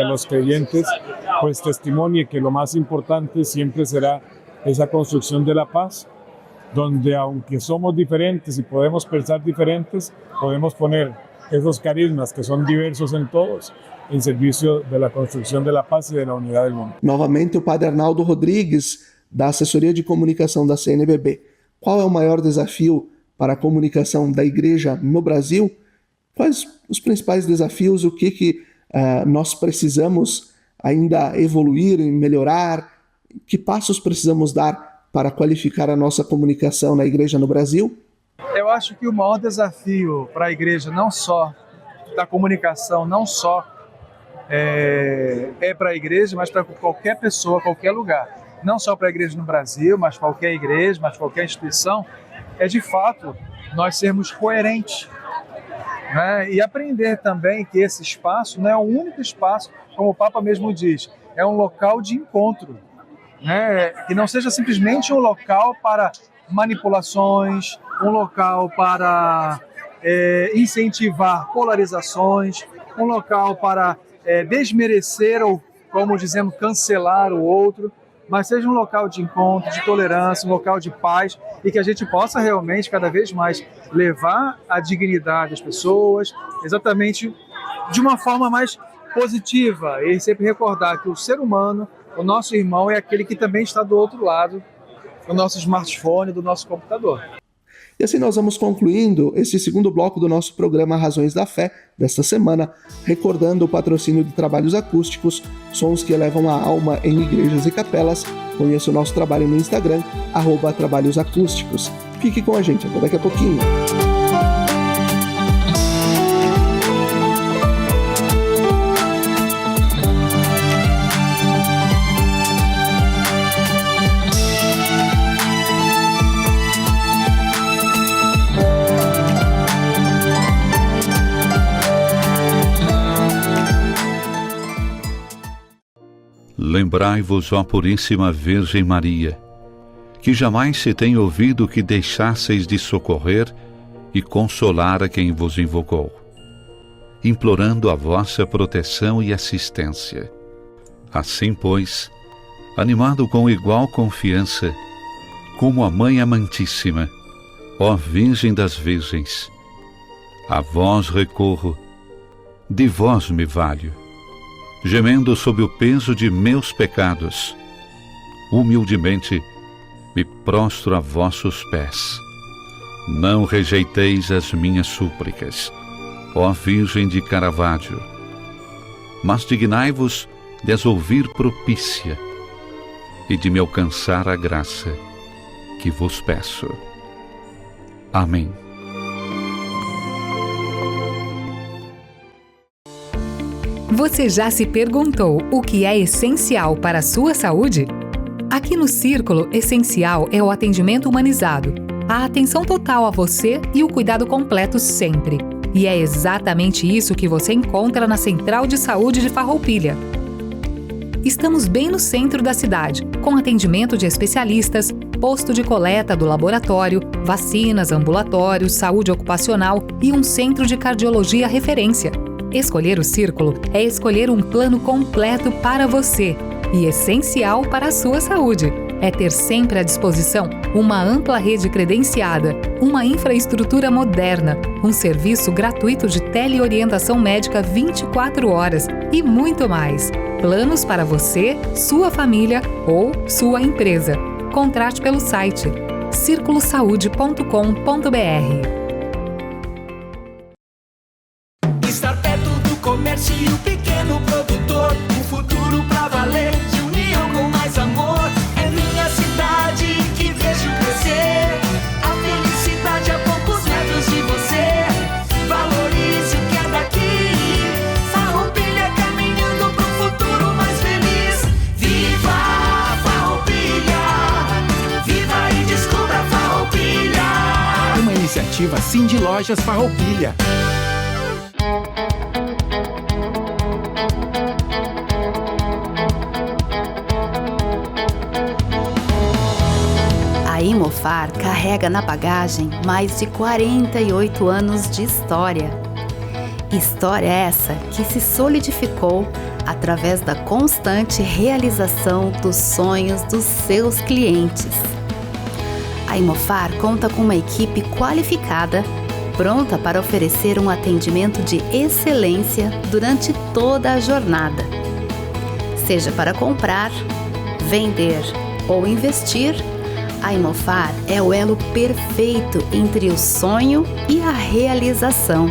los creyentes pues testimonie que lo más importante siempre será esa construcción de la paz, donde aunque somos diferentes y podemos pensar diferentes, podemos poner esos carismas que son diversos en todos em serviço da construção da paz e da unidade do mundo. Novamente o Padre Arnaldo Rodrigues, da Assessoria de Comunicação da CNBB. Qual é o maior desafio para a comunicação da Igreja no Brasil? Quais os principais desafios? O que nós precisamos ainda evoluir e melhorar? Que passos precisamos dar para qualificar a nossa comunicação na Igreja no Brasil? Eu acho que o maior desafio para a Igreja, não só da comunicação, não só para a Igreja, mas para qualquer pessoa, qualquer lugar. Não só para a Igreja no Brasil, mas qualquer igreja, mas qualquer instituição, é de fato nós sermos coerentes. né? E aprender também que esse espaço não é o único espaço, como o Papa mesmo diz, é um local de encontro, né? Que não seja simplesmente um local para manipulações, um local para incentivar polarizações, um local para desmerecer ou, como dizemos, cancelar o outro, mas seja um local de encontro, de tolerância, um local de paz, e que a gente possa realmente, cada vez mais, levar a dignidade das pessoas, exatamente de uma forma mais positiva, e sempre recordar que o ser humano, o nosso irmão, é aquele que também está do outro lado do nosso smartphone, do nosso computador. E assim nós vamos concluindo esse segundo bloco do nosso programa Razões da Fé desta semana, recordando o patrocínio de trabalhos acústicos, sons que elevam a alma em igrejas e capelas. Conheça o nosso trabalho no Instagram, @trabalhosacústicos. Fique com a gente, até daqui a pouquinho. Lembrai-vos, ó Puríssima Virgem Maria, que jamais se tem ouvido que deixasseis de socorrer e consolar a quem vos invocou, implorando a vossa proteção e assistência. Assim, pois, animado com igual confiança, como a Mãe Amantíssima, ó Virgem das Virgens, a vós recorro, de vós me valho, gemendo sob o peso de meus pecados, humildemente me prostro a vossos pés. Não rejeiteis as minhas súplicas, ó Virgem de Caravaggio, mas dignai-vos de as ouvir propícia e de me alcançar a graça que vos peço. Amém. Você já se perguntou o que é essencial para a sua saúde? Aqui no Círculo, essencial é o atendimento humanizado, a atenção total a você e o cuidado completo sempre. E é exatamente isso que você encontra na Central de Saúde de Farroupilha. Estamos bem no centro da cidade, com atendimento de especialistas, posto de coleta do laboratório, vacinas, ambulatórios, saúde ocupacional e um centro de cardiologia referência. Escolher o Círculo é escolher um plano completo para você e essencial para a sua saúde. É ter sempre à disposição uma ampla rede credenciada, uma infraestrutura moderna, um serviço gratuito de teleorientação médica 24 horas e muito mais. Planos para você, sua família ou sua empresa. Contrate pelo site circulosaude.com.br. Comércio e o pequeno produtor, um futuro pra valer, de união com mais amor. É minha cidade que vejo crescer, a felicidade a poucos metros de você. Valorize o que é daqui, Farroupilha caminhando pro futuro mais feliz. Viva Farroupilha, viva e descubra Farroupilha. Uma iniciativa Cindy Lojas Farroupilha. A Imofar carrega na bagagem mais de 48 anos de história. História essa que se solidificou através da constante realização dos sonhos dos seus clientes. A Imofar conta com uma equipe qualificada, pronta para oferecer um atendimento de excelência durante toda a jornada. Seja para comprar, vender ou investir, a Imofar é o elo perfeito entre o sonho e a realização.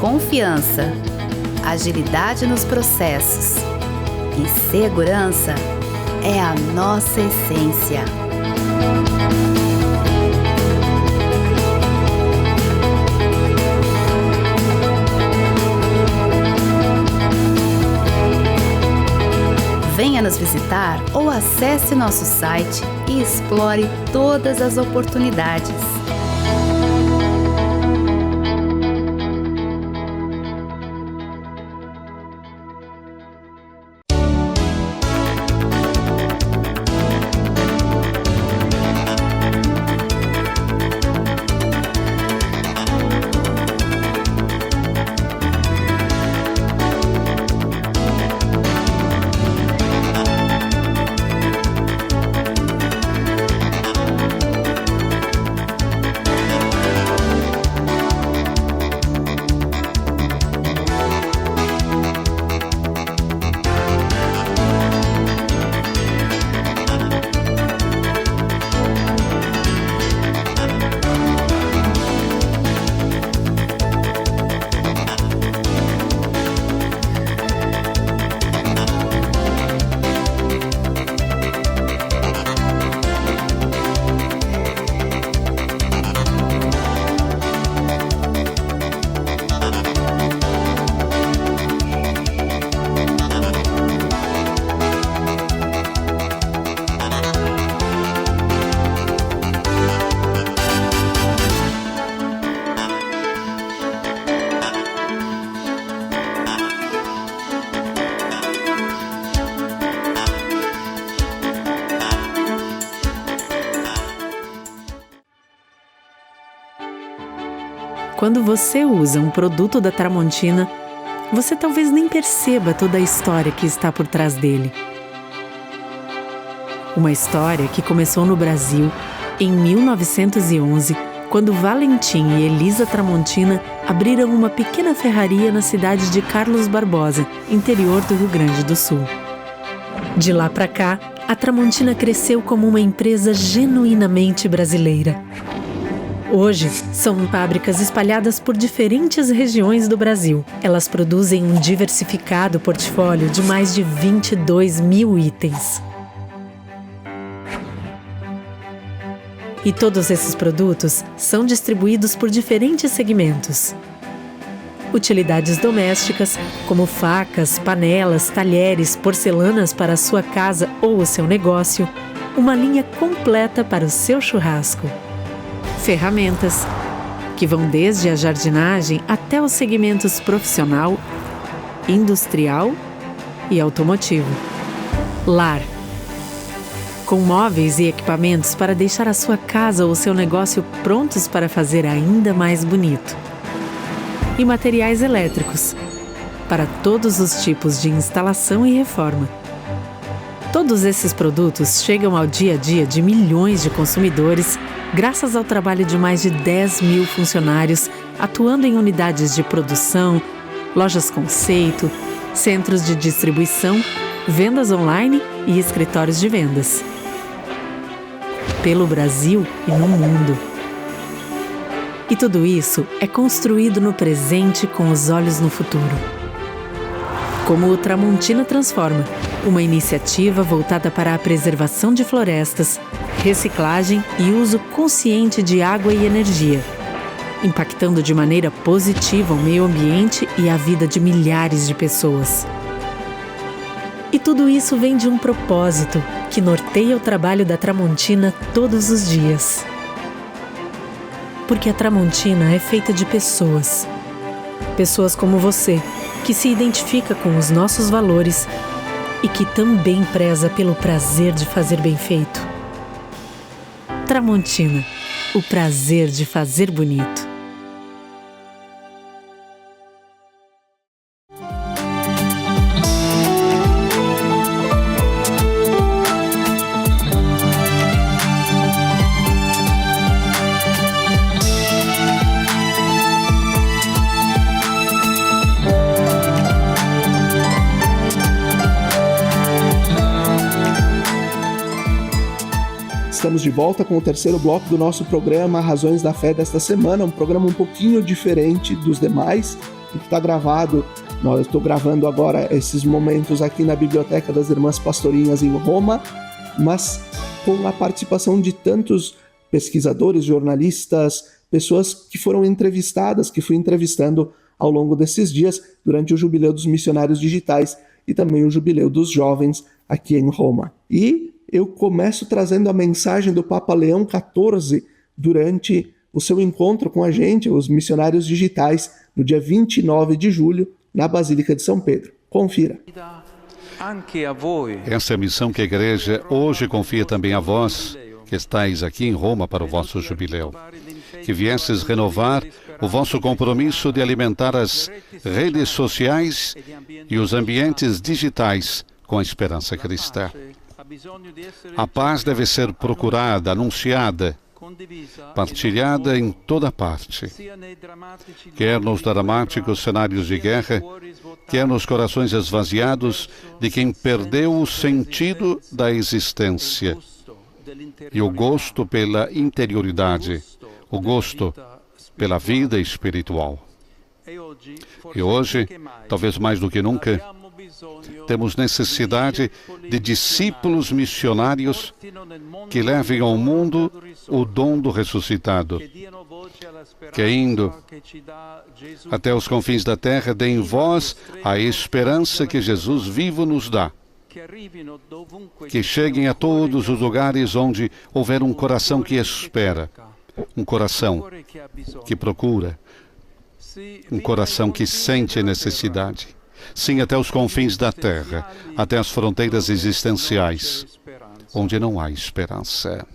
Confiança, agilidade nos processos e segurança é a nossa essência. Venha nos visitar ou acesse nosso site e explore todas as oportunidades. quando você usa um produto da Tramontina, você talvez nem perceba toda a história que está por trás dele. Uma história que começou no Brasil em 1911, quando Valentim e Elisa Tramontina abriram uma pequena ferraria na cidade de Carlos Barbosa, interior do Rio Grande do Sul. De lá para cá, a Tramontina cresceu como uma empresa genuinamente brasileira. Hoje, são fábricas espalhadas por diferentes regiões do Brasil. Elas produzem um diversificado portfólio de mais de 22 mil itens. E todos esses produtos são distribuídos por diferentes segmentos. Utilidades domésticas, como facas, panelas, talheres, porcelanas para a sua casa ou o seu negócio, uma linha completa para o seu churrasco. Ferramentas, que vão desde a jardinagem até os segmentos profissional, industrial e automotivo. Lar, com móveis e equipamentos para deixar a sua casa ou seu negócio prontos para fazer ainda mais bonito. E materiais elétricos, para todos os tipos de instalação e reforma. Todos esses produtos chegam ao dia a dia de milhões de consumidores, graças ao trabalho de mais de 10 mil funcionários atuando em unidades de produção, lojas conceito, centros de distribuição, vendas online e escritórios de vendas. Pelo Brasil e no mundo. E tudo isso é construído no presente com os olhos no futuro. Como o Tramontina Transforma, uma iniciativa voltada para a preservação de florestas, reciclagem e uso consciente de água e energia, impactando de maneira positiva o meio ambiente e a vida de milhares de pessoas. E tudo isso vem de um propósito que norteia o trabalho da Tramontina todos os dias. Porque a Tramontina é feita de pessoas. Pessoas como você, que se identifica com os nossos valores e que também preza pelo prazer de fazer bem feito. Tramontina, o prazer de fazer bonito. Estamos de volta com o terceiro bloco do nosso programa Razões da Fé desta semana, um programa um pouquinho diferente dos demais, que está gravado. Eu estou gravando agora esses momentos aqui na Biblioteca das Irmãs Pastorinhas em Roma, mas com a participação de tantos pesquisadores, jornalistas, pessoas que foram entrevistadas, que fui entrevistando ao longo desses dias durante o Jubileu dos Missionários Digitais e também o Jubileu dos Jovens aqui em Roma. E eu começo trazendo a mensagem do Papa Leão XIV durante o seu encontro com a gente, os missionários digitais, no dia 29 de julho, na Basílica de São Pedro. Confira. Essa é a missão que a Igreja hoje confia também a vós, que estáis aqui em Roma para o vosso jubileu. Que viesses renovar o vosso compromisso de alimentar as redes sociais e os ambientes digitais com a esperança cristã. A paz deve ser procurada, anunciada, partilhada em toda parte, quer nos dramáticos cenários de guerra, quer nos corações esvaziados de quem perdeu o sentido da existência e o gosto pela interioridade, o gosto pela vida espiritual. E hoje, talvez mais do que nunca, temos necessidade de discípulos missionários que levem ao mundo o dom do ressuscitado, que indo até os confins da terra deem voz à esperança que Jesus vivo nos dá, que cheguem a todos os lugares onde houver um coração que espera, um coração que procura, um coração que sente necessidade. Sim, até os confins da terra, até as fronteiras existenciais, onde não há esperança.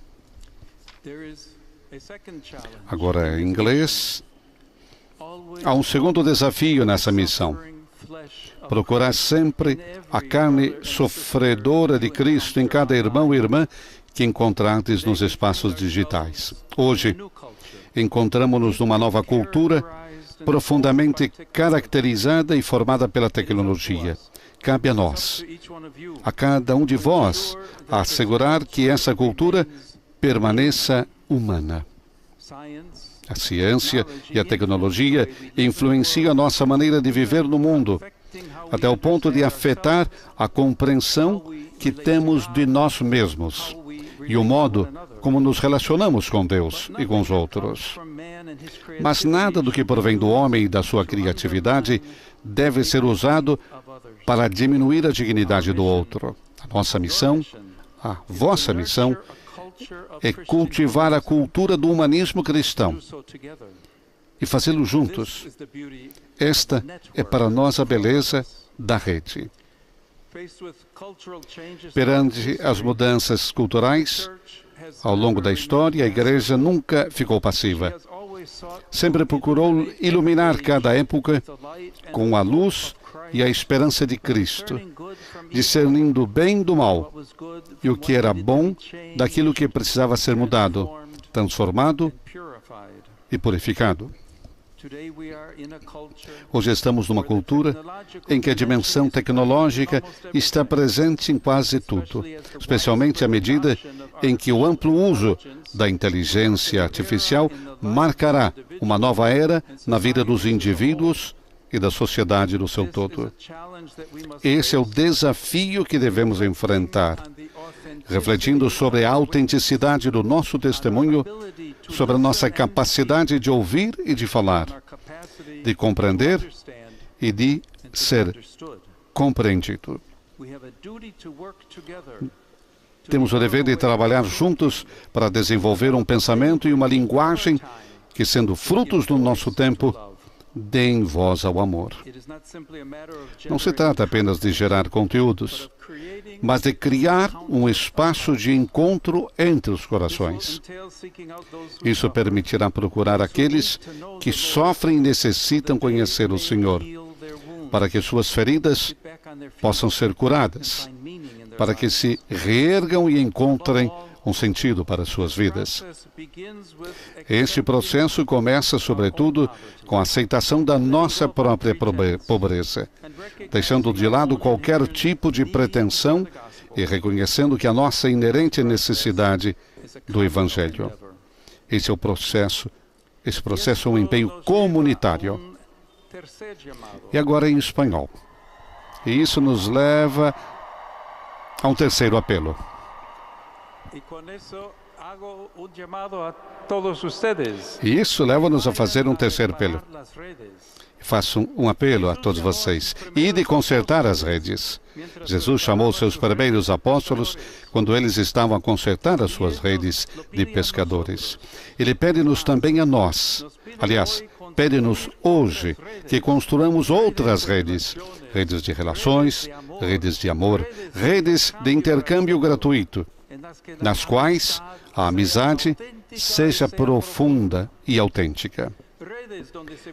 Agora, em inglês, Há um segundo desafio nessa missão: procurar sempre a carne sofredora de Cristo em cada irmão e irmã que encontrardes nos espaços digitais. Hoje, encontramos-nos numa nova cultura profundamente caracterizada e formada pela tecnologia. Cabe a nós, a cada um de vós, assegurar que essa cultura permaneça humana. A ciência e a tecnologia influenciam a nossa maneira de viver no mundo, até o ponto de afetar a compreensão que temos de nós mesmos e o modo como nos relacionamos com Deus e com os outros. Mas nada do que provém do homem e da sua criatividade deve ser usado para diminuir a dignidade do outro. A nossa missão, a vossa missão, é cultivar a cultura do humanismo cristão e fazê-lo juntos. Esta é para nós a beleza da rede. Perante as mudanças culturais, ao longo da história, a Igreja nunca ficou passiva. Sempre procurou iluminar cada época com a luz e a esperança de Cristo, discernindo o bem do mal e o que era bom daquilo que precisava ser mudado, transformado e purificado. Hoje estamos numa cultura em que a dimensão tecnológica está presente em quase tudo, especialmente à medida em que o amplo uso da inteligência artificial marcará uma nova era na vida dos indivíduos e da sociedade no seu todo. Esse é o desafio que devemos enfrentar, refletindo sobre a autenticidade do nosso testemunho, sobre a nossa capacidade de ouvir e de falar, de compreender e de ser compreendido. Temos o dever de trabalhar juntos para desenvolver um pensamento e uma linguagem que, sendo frutos do nosso tempo, deem voz ao amor. Não se trata apenas de gerar conteúdos, mas de criar um espaço de encontro entre os corações. Isso permitirá procurar aqueles que sofrem e necessitam conhecer o Senhor, para que suas feridas possam ser curadas, para que se reergam e encontrem um sentido para suas vidas. Este processo começa, sobretudo, com a aceitação da nossa própria pobreza, deixando de lado qualquer tipo de pretensão e reconhecendo que a nossa inerente necessidade do Evangelho. Esse é o processo. Esse processo é um empenho comunitário. E agora em espanhol. E isso nos leva a um terceiro apelo. E isso leva-nos a fazer um terceiro apelo. Faço um apelo a todos vocês. E de consertar as redes. Jesus chamou seus primeiros apóstolos quando eles estavam a consertar as suas redes de pescadores. Ele pede-nos também a nós. Aliás, pede-nos hoje que construamos outras redes. Redes de relações, redes de amor, redes de intercâmbio gratuito, nas quais a amizade seja profunda e autêntica.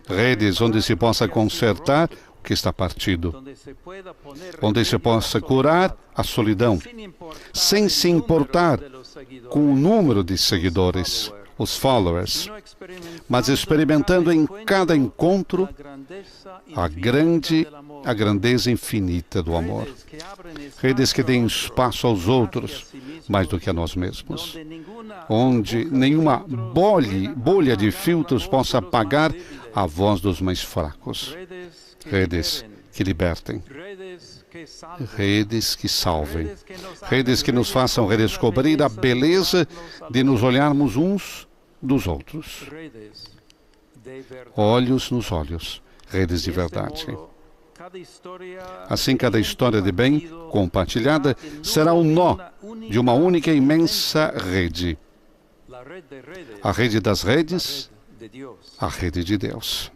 Redes onde se possa consertar o que está partido, onde se possa curar a solidão, sem se importar com o número de seguidores, os followers, mas experimentando em cada encontro a grandeza infinita do amor. Redes que deem espaço aos outros, mais do que a nós mesmos. Onde nenhuma bolha de filtros possa apagar a voz dos mais fracos. Redes que libertem. Redes que salvem. Redes que nos façam redescobrir a beleza de nos olharmos uns dos outros. Olhos nos olhos. Redes de verdade. Assim, cada história de bem compartilhada será um nó de uma única e imensa rede. A rede das redes, a rede de Deus.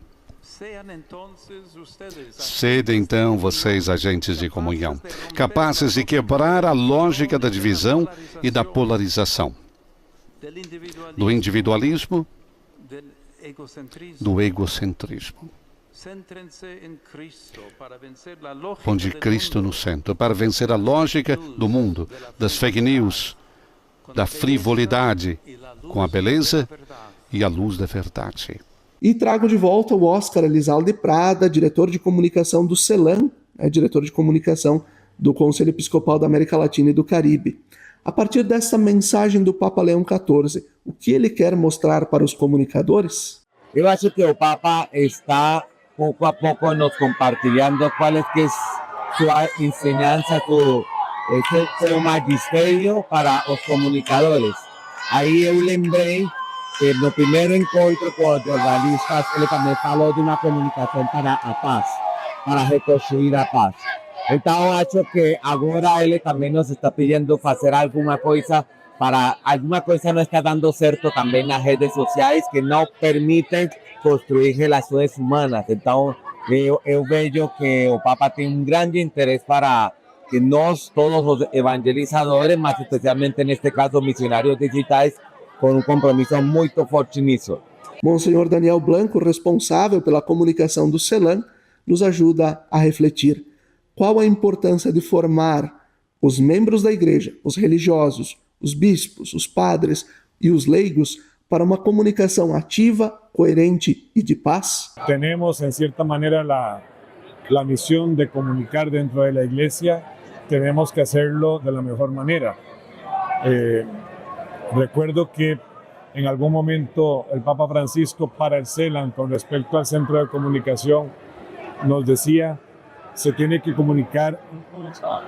Sede então vocês agentes de comunhão, capazes de quebrar a lógica da divisão e da polarização, do individualismo do egocentrismo. Ponde Cristo no centro para vencer a lógica do mundo, das fake news, da frivolidade, com a beleza e a luz da verdade. E trago de volta o Oscar Elizalde Prada, diretor de comunicação do CELAM, diretor de comunicação do Conselho Episcopal da América Latina e do Caribe. A partir dessa mensagem do Papa Leão XIV, o que ele quer mostrar para os comunicadores? Eu acho que o Papa está pouco a pouco nos compartilhando qual é que é sua enseñanza, seu magistério para os comunicadores. Aí eu lembrei que no primeiro encontro com os jornalistas ele também falou de uma comunicação para a paz, para reconstruir a paz. Então acho que agora ele também nos está pedindo fazer alguma coisa não está dando certo também nas redes sociais que não permitem construir relações humanas. Então eu vejo que o Papa tem um grande interesse para que nós, todos os evangelizadores, mas especialmente neste caso missionários digitais, com um compromisso muito forte nisso. Monsenhor Daniel Blanco, responsável pela comunicação do CELAM, nos ajuda a refletir qual a importância de formar os membros da igreja, os religiosos, os bispos, os padres e os leigos para uma comunicação ativa, coerente e de paz. Temos, em certa maneira, a missão de comunicar dentro da igreja. Tenemos que hacerlo de la mejor manera. Recuerdo que en algún momento el Papa Francisco para el CELAM, con respecto al centro de comunicación, nos decía, se tiene que comunicar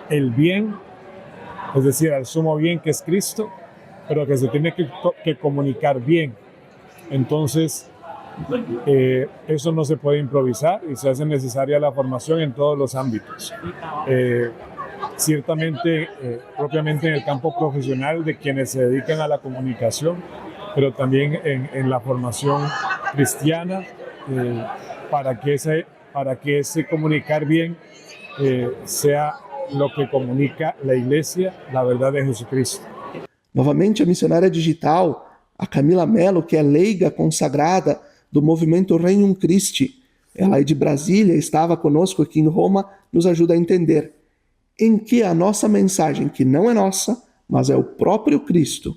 el bien, es decir, al sumo bien que es Cristo, pero que se tiene que comunicar bien. Entonces, eso no se puede improvisar y se hace necesaria la formación en todos los ámbitos. Ciertamente, propiamente en el campo profesional de quienes se dedican a la comunicación, pero también en la formación cristiana, para que ese comunicar bien sea lo que comunica la Iglesia, la verdad de Jesucristo. Novamente, a missionária digital, a Camila Mello, que é leiga consagrada do movimento Regnum Christi, ela é de Brasília, estava conosco aqui em Roma, nos ajuda a entender em que a nossa mensagem, que não é nossa, mas é o próprio Cristo,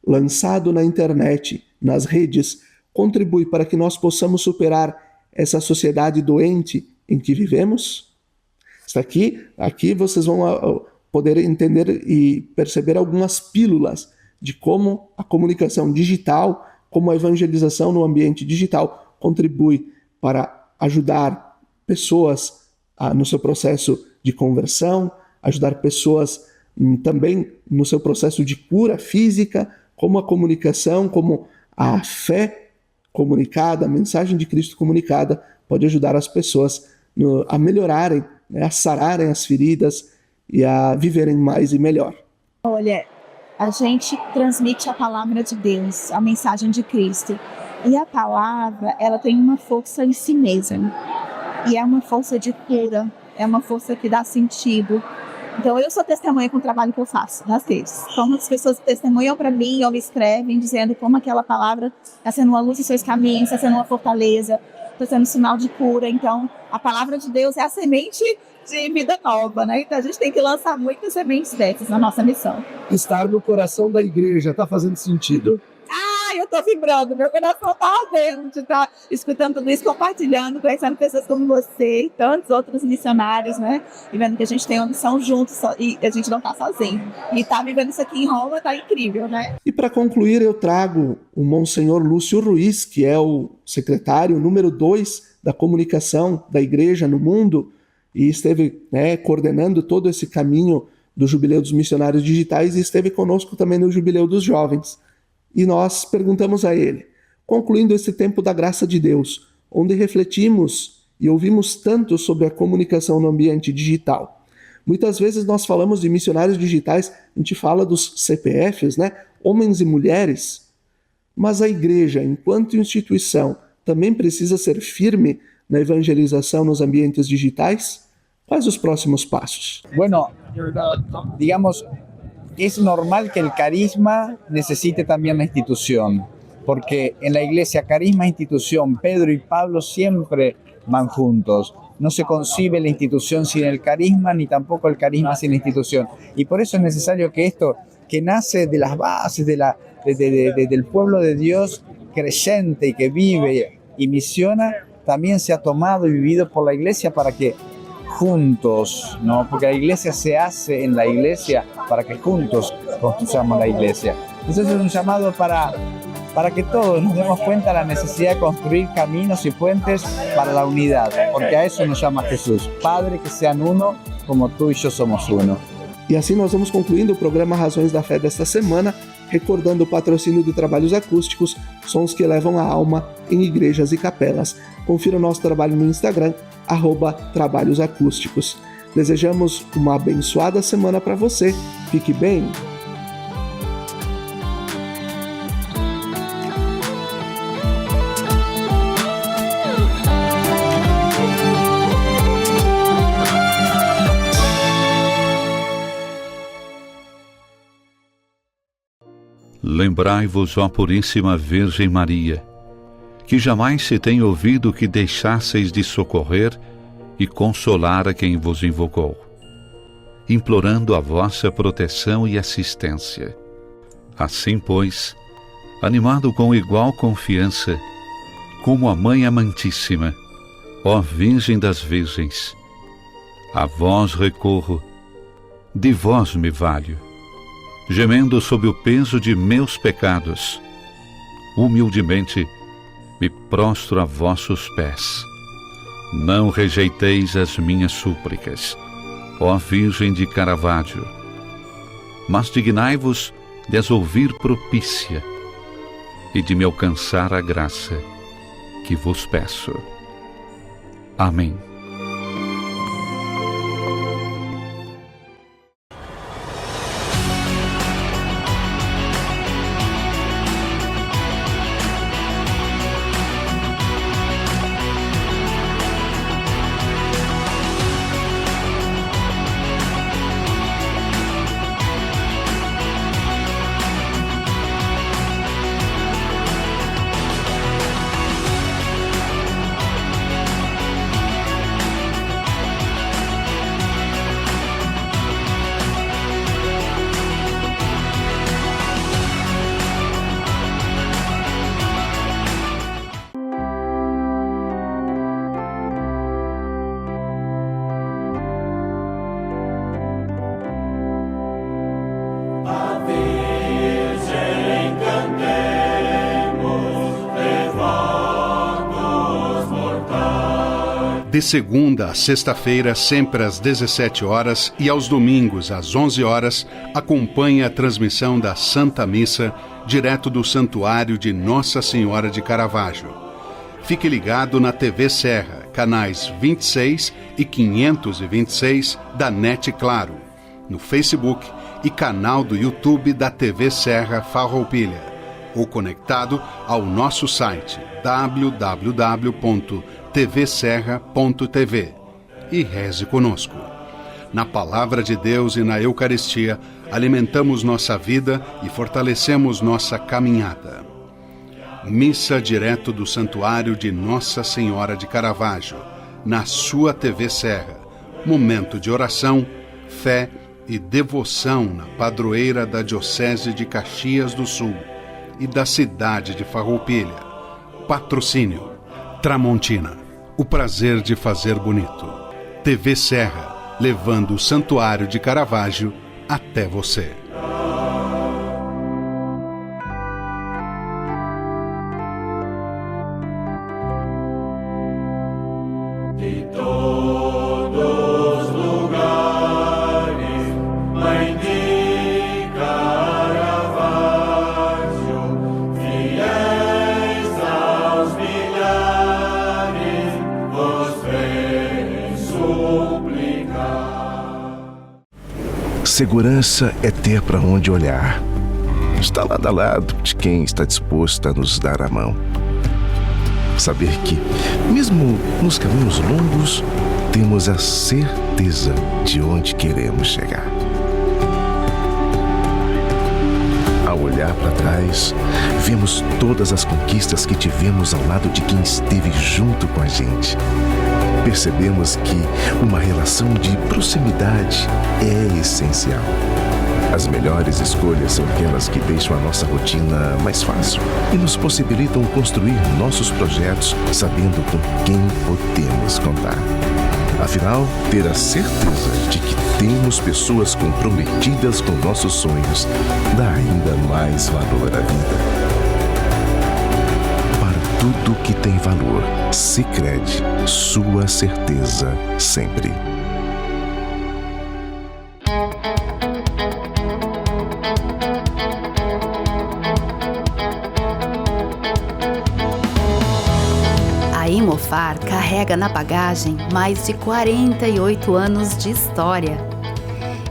lançado na internet, nas redes, contribui para que nós possamos superar essa sociedade doente em que vivemos? Está aqui vocês vão poder entender e perceber algumas pílulas de como a comunicação digital, como a evangelização no ambiente digital contribui para ajudar pessoas no seu processo de conversão, ajudar pessoas também no seu processo de cura física, como a comunicação, como a fé comunicada, a mensagem de Cristo comunicada pode ajudar as pessoas a melhorarem, a sararem as feridas e a viverem mais e melhor. Olha, a gente transmite a palavra de Deus, a mensagem de Cristo. E a palavra, ela tem uma força em si mesma. E é uma força de cura, é uma força que dá sentido. Então, eu sou testemunha com o trabalho que eu faço nas redes. Como as pessoas testemunham para mim ou me escrevem dizendo como aquela palavra está sendo uma luz em seus caminhos, está sendo uma fortaleza, está sendo um sinal de cura. Então, a palavra de Deus é a semente de vida nova, né? Então, a gente tem que lançar muitas sementes dessas na nossa missão. Estar no coração da igreja está fazendo sentido? Eu tô vibrando, meu coração tá ardendo de estar escutando tudo isso, compartilhando, conhecendo pessoas como você e tantos outros missionários, né? E vendo que a gente tem uma missão juntos e a gente não tá sozinho. E tá vivendo isso aqui em Roma, tá incrível, né? E para concluir, eu trago o Monsenhor Lúcio Ruiz, que é o secretário número 2 da comunicação da igreja no mundo e esteve coordenando todo esse caminho do Jubileu dos Missionários Digitais e esteve conosco também no Jubileu dos Jovens. E nós perguntamos a ele, concluindo esse tempo da graça de Deus, onde refletimos e ouvimos tanto sobre a comunicação no ambiente digital. Muitas vezes nós falamos de missionários digitais, a gente fala dos CPFs, né? Homens e mulheres, mas a igreja, enquanto instituição, também precisa ser firme na evangelização nos ambientes digitais? Quais os próximos passos? Bueno, digamos, es normal que el carisma necesite también la institución. porque en la iglesia carisma e institución, Pedro y Pablo siempre van juntos. No se concibe la institución sin el carisma, ni tampoco el carisma sin la institución. Y por eso es necesario que esto, que nace de las bases del pueblo de Dios creyente y que vive y misiona, también sea tomado y vivido por la iglesia para que juntos, ¿no? Porque la iglesia se hace en la iglesia para que juntos construyamos la iglesia. Entonces es un llamado para que todos nos demos cuenta de la necesidad de construir caminos y puentes para la unidad, porque a eso nos llama Jesús. Padre, que sean uno como tú y yo somos uno. E assim nós vamos concluindo o programa Razões da Fé desta semana, recordando o patrocínio de trabalhos acústicos, sons que elevam a alma em igrejas e capelas. Confira o nosso trabalho no Instagram, @trabalhosacústicos. Desejamos uma abençoada semana para você. Fique bem! Lembrai-vos, ó Puríssima Virgem Maria, que jamais se tem ouvido que deixasseis de socorrer e consolar a quem vos invocou, implorando a vossa proteção e assistência. Assim, pois, animado com igual confiança, como a Mãe Amantíssima, ó Virgem das Virgens, a vós recorro, de vós me valho, gemendo sob o peso de meus pecados, humildemente me prostro a vossos pés. Não rejeiteis as minhas súplicas, ó Virgem de Caravaggio, mas dignai-vos de as ouvir propícia e de me alcançar a graça que vos peço. Amém. De segunda a sexta-feira, sempre às 17 horas e aos domingos às 11 horas, acompanhe a transmissão da Santa Missa direto do Santuário de Nossa Senhora de Caravaggio. Fique ligado na TV Serra, canais 26 e 526 da NET Claro, no Facebook e canal do YouTube da TV Serra Farroupilha, ou conectado ao nosso site www.tvserra.tv e reze conosco. Na Palavra de Deus e na Eucaristia, alimentamos nossa vida e fortalecemos nossa caminhada. Missa direto do Santuário de Nossa Senhora de Caravaggio, na sua TV Serra. Momento de oração, fé e devoção na padroeira da Diocese de Caxias do Sul e da cidade de Farroupilha. Patrocínio Tramontina, o prazer de fazer bonito. TV Serra, levando o Santuário de Caravaggio até você. De todos os lugares, Mãe de Caravaggio, fiéis aos milhares, vos vem suplicar. Segurança é ter para onde olhar. Está lado a lado de quem está disposto a nos dar a mão. Saber que, mesmo nos caminhos longos, temos a certeza de onde queremos chegar. Ao olhar para trás, vemos todas as conquistas que tivemos ao lado de quem esteve junto com a gente. Percebemos que uma relação de proximidade é essencial. As melhores escolhas são aquelas que deixam a nossa rotina mais fácil e nos possibilitam construir nossos projetos sabendo com quem podemos contar. Afinal, ter a certeza de que temos pessoas comprometidas com nossos sonhos dá ainda mais valor à vida. Para tudo que tem valor, Sicredi, sua certeza sempre. A Imofar carrega na bagagem mais de 48 anos de história.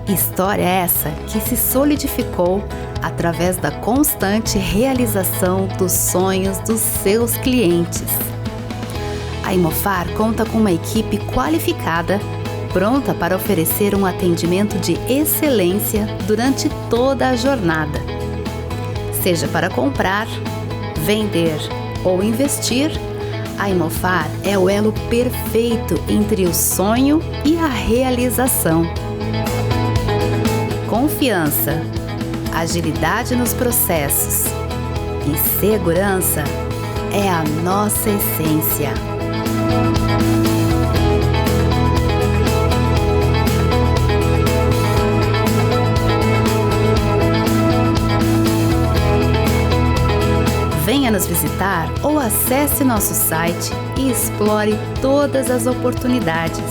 História essa que se solidificou através da constante realização dos sonhos dos seus clientes. A Imofar conta com uma equipe qualificada, pronta para oferecer um atendimento de excelência durante toda a jornada. Seja para comprar, vender ou investir, a Imofar é o elo perfeito entre o sonho e a realização. Confiança, agilidade nos processos e segurança é a nossa essência. Venha nos visitar ou acesse nosso site e explore todas as oportunidades.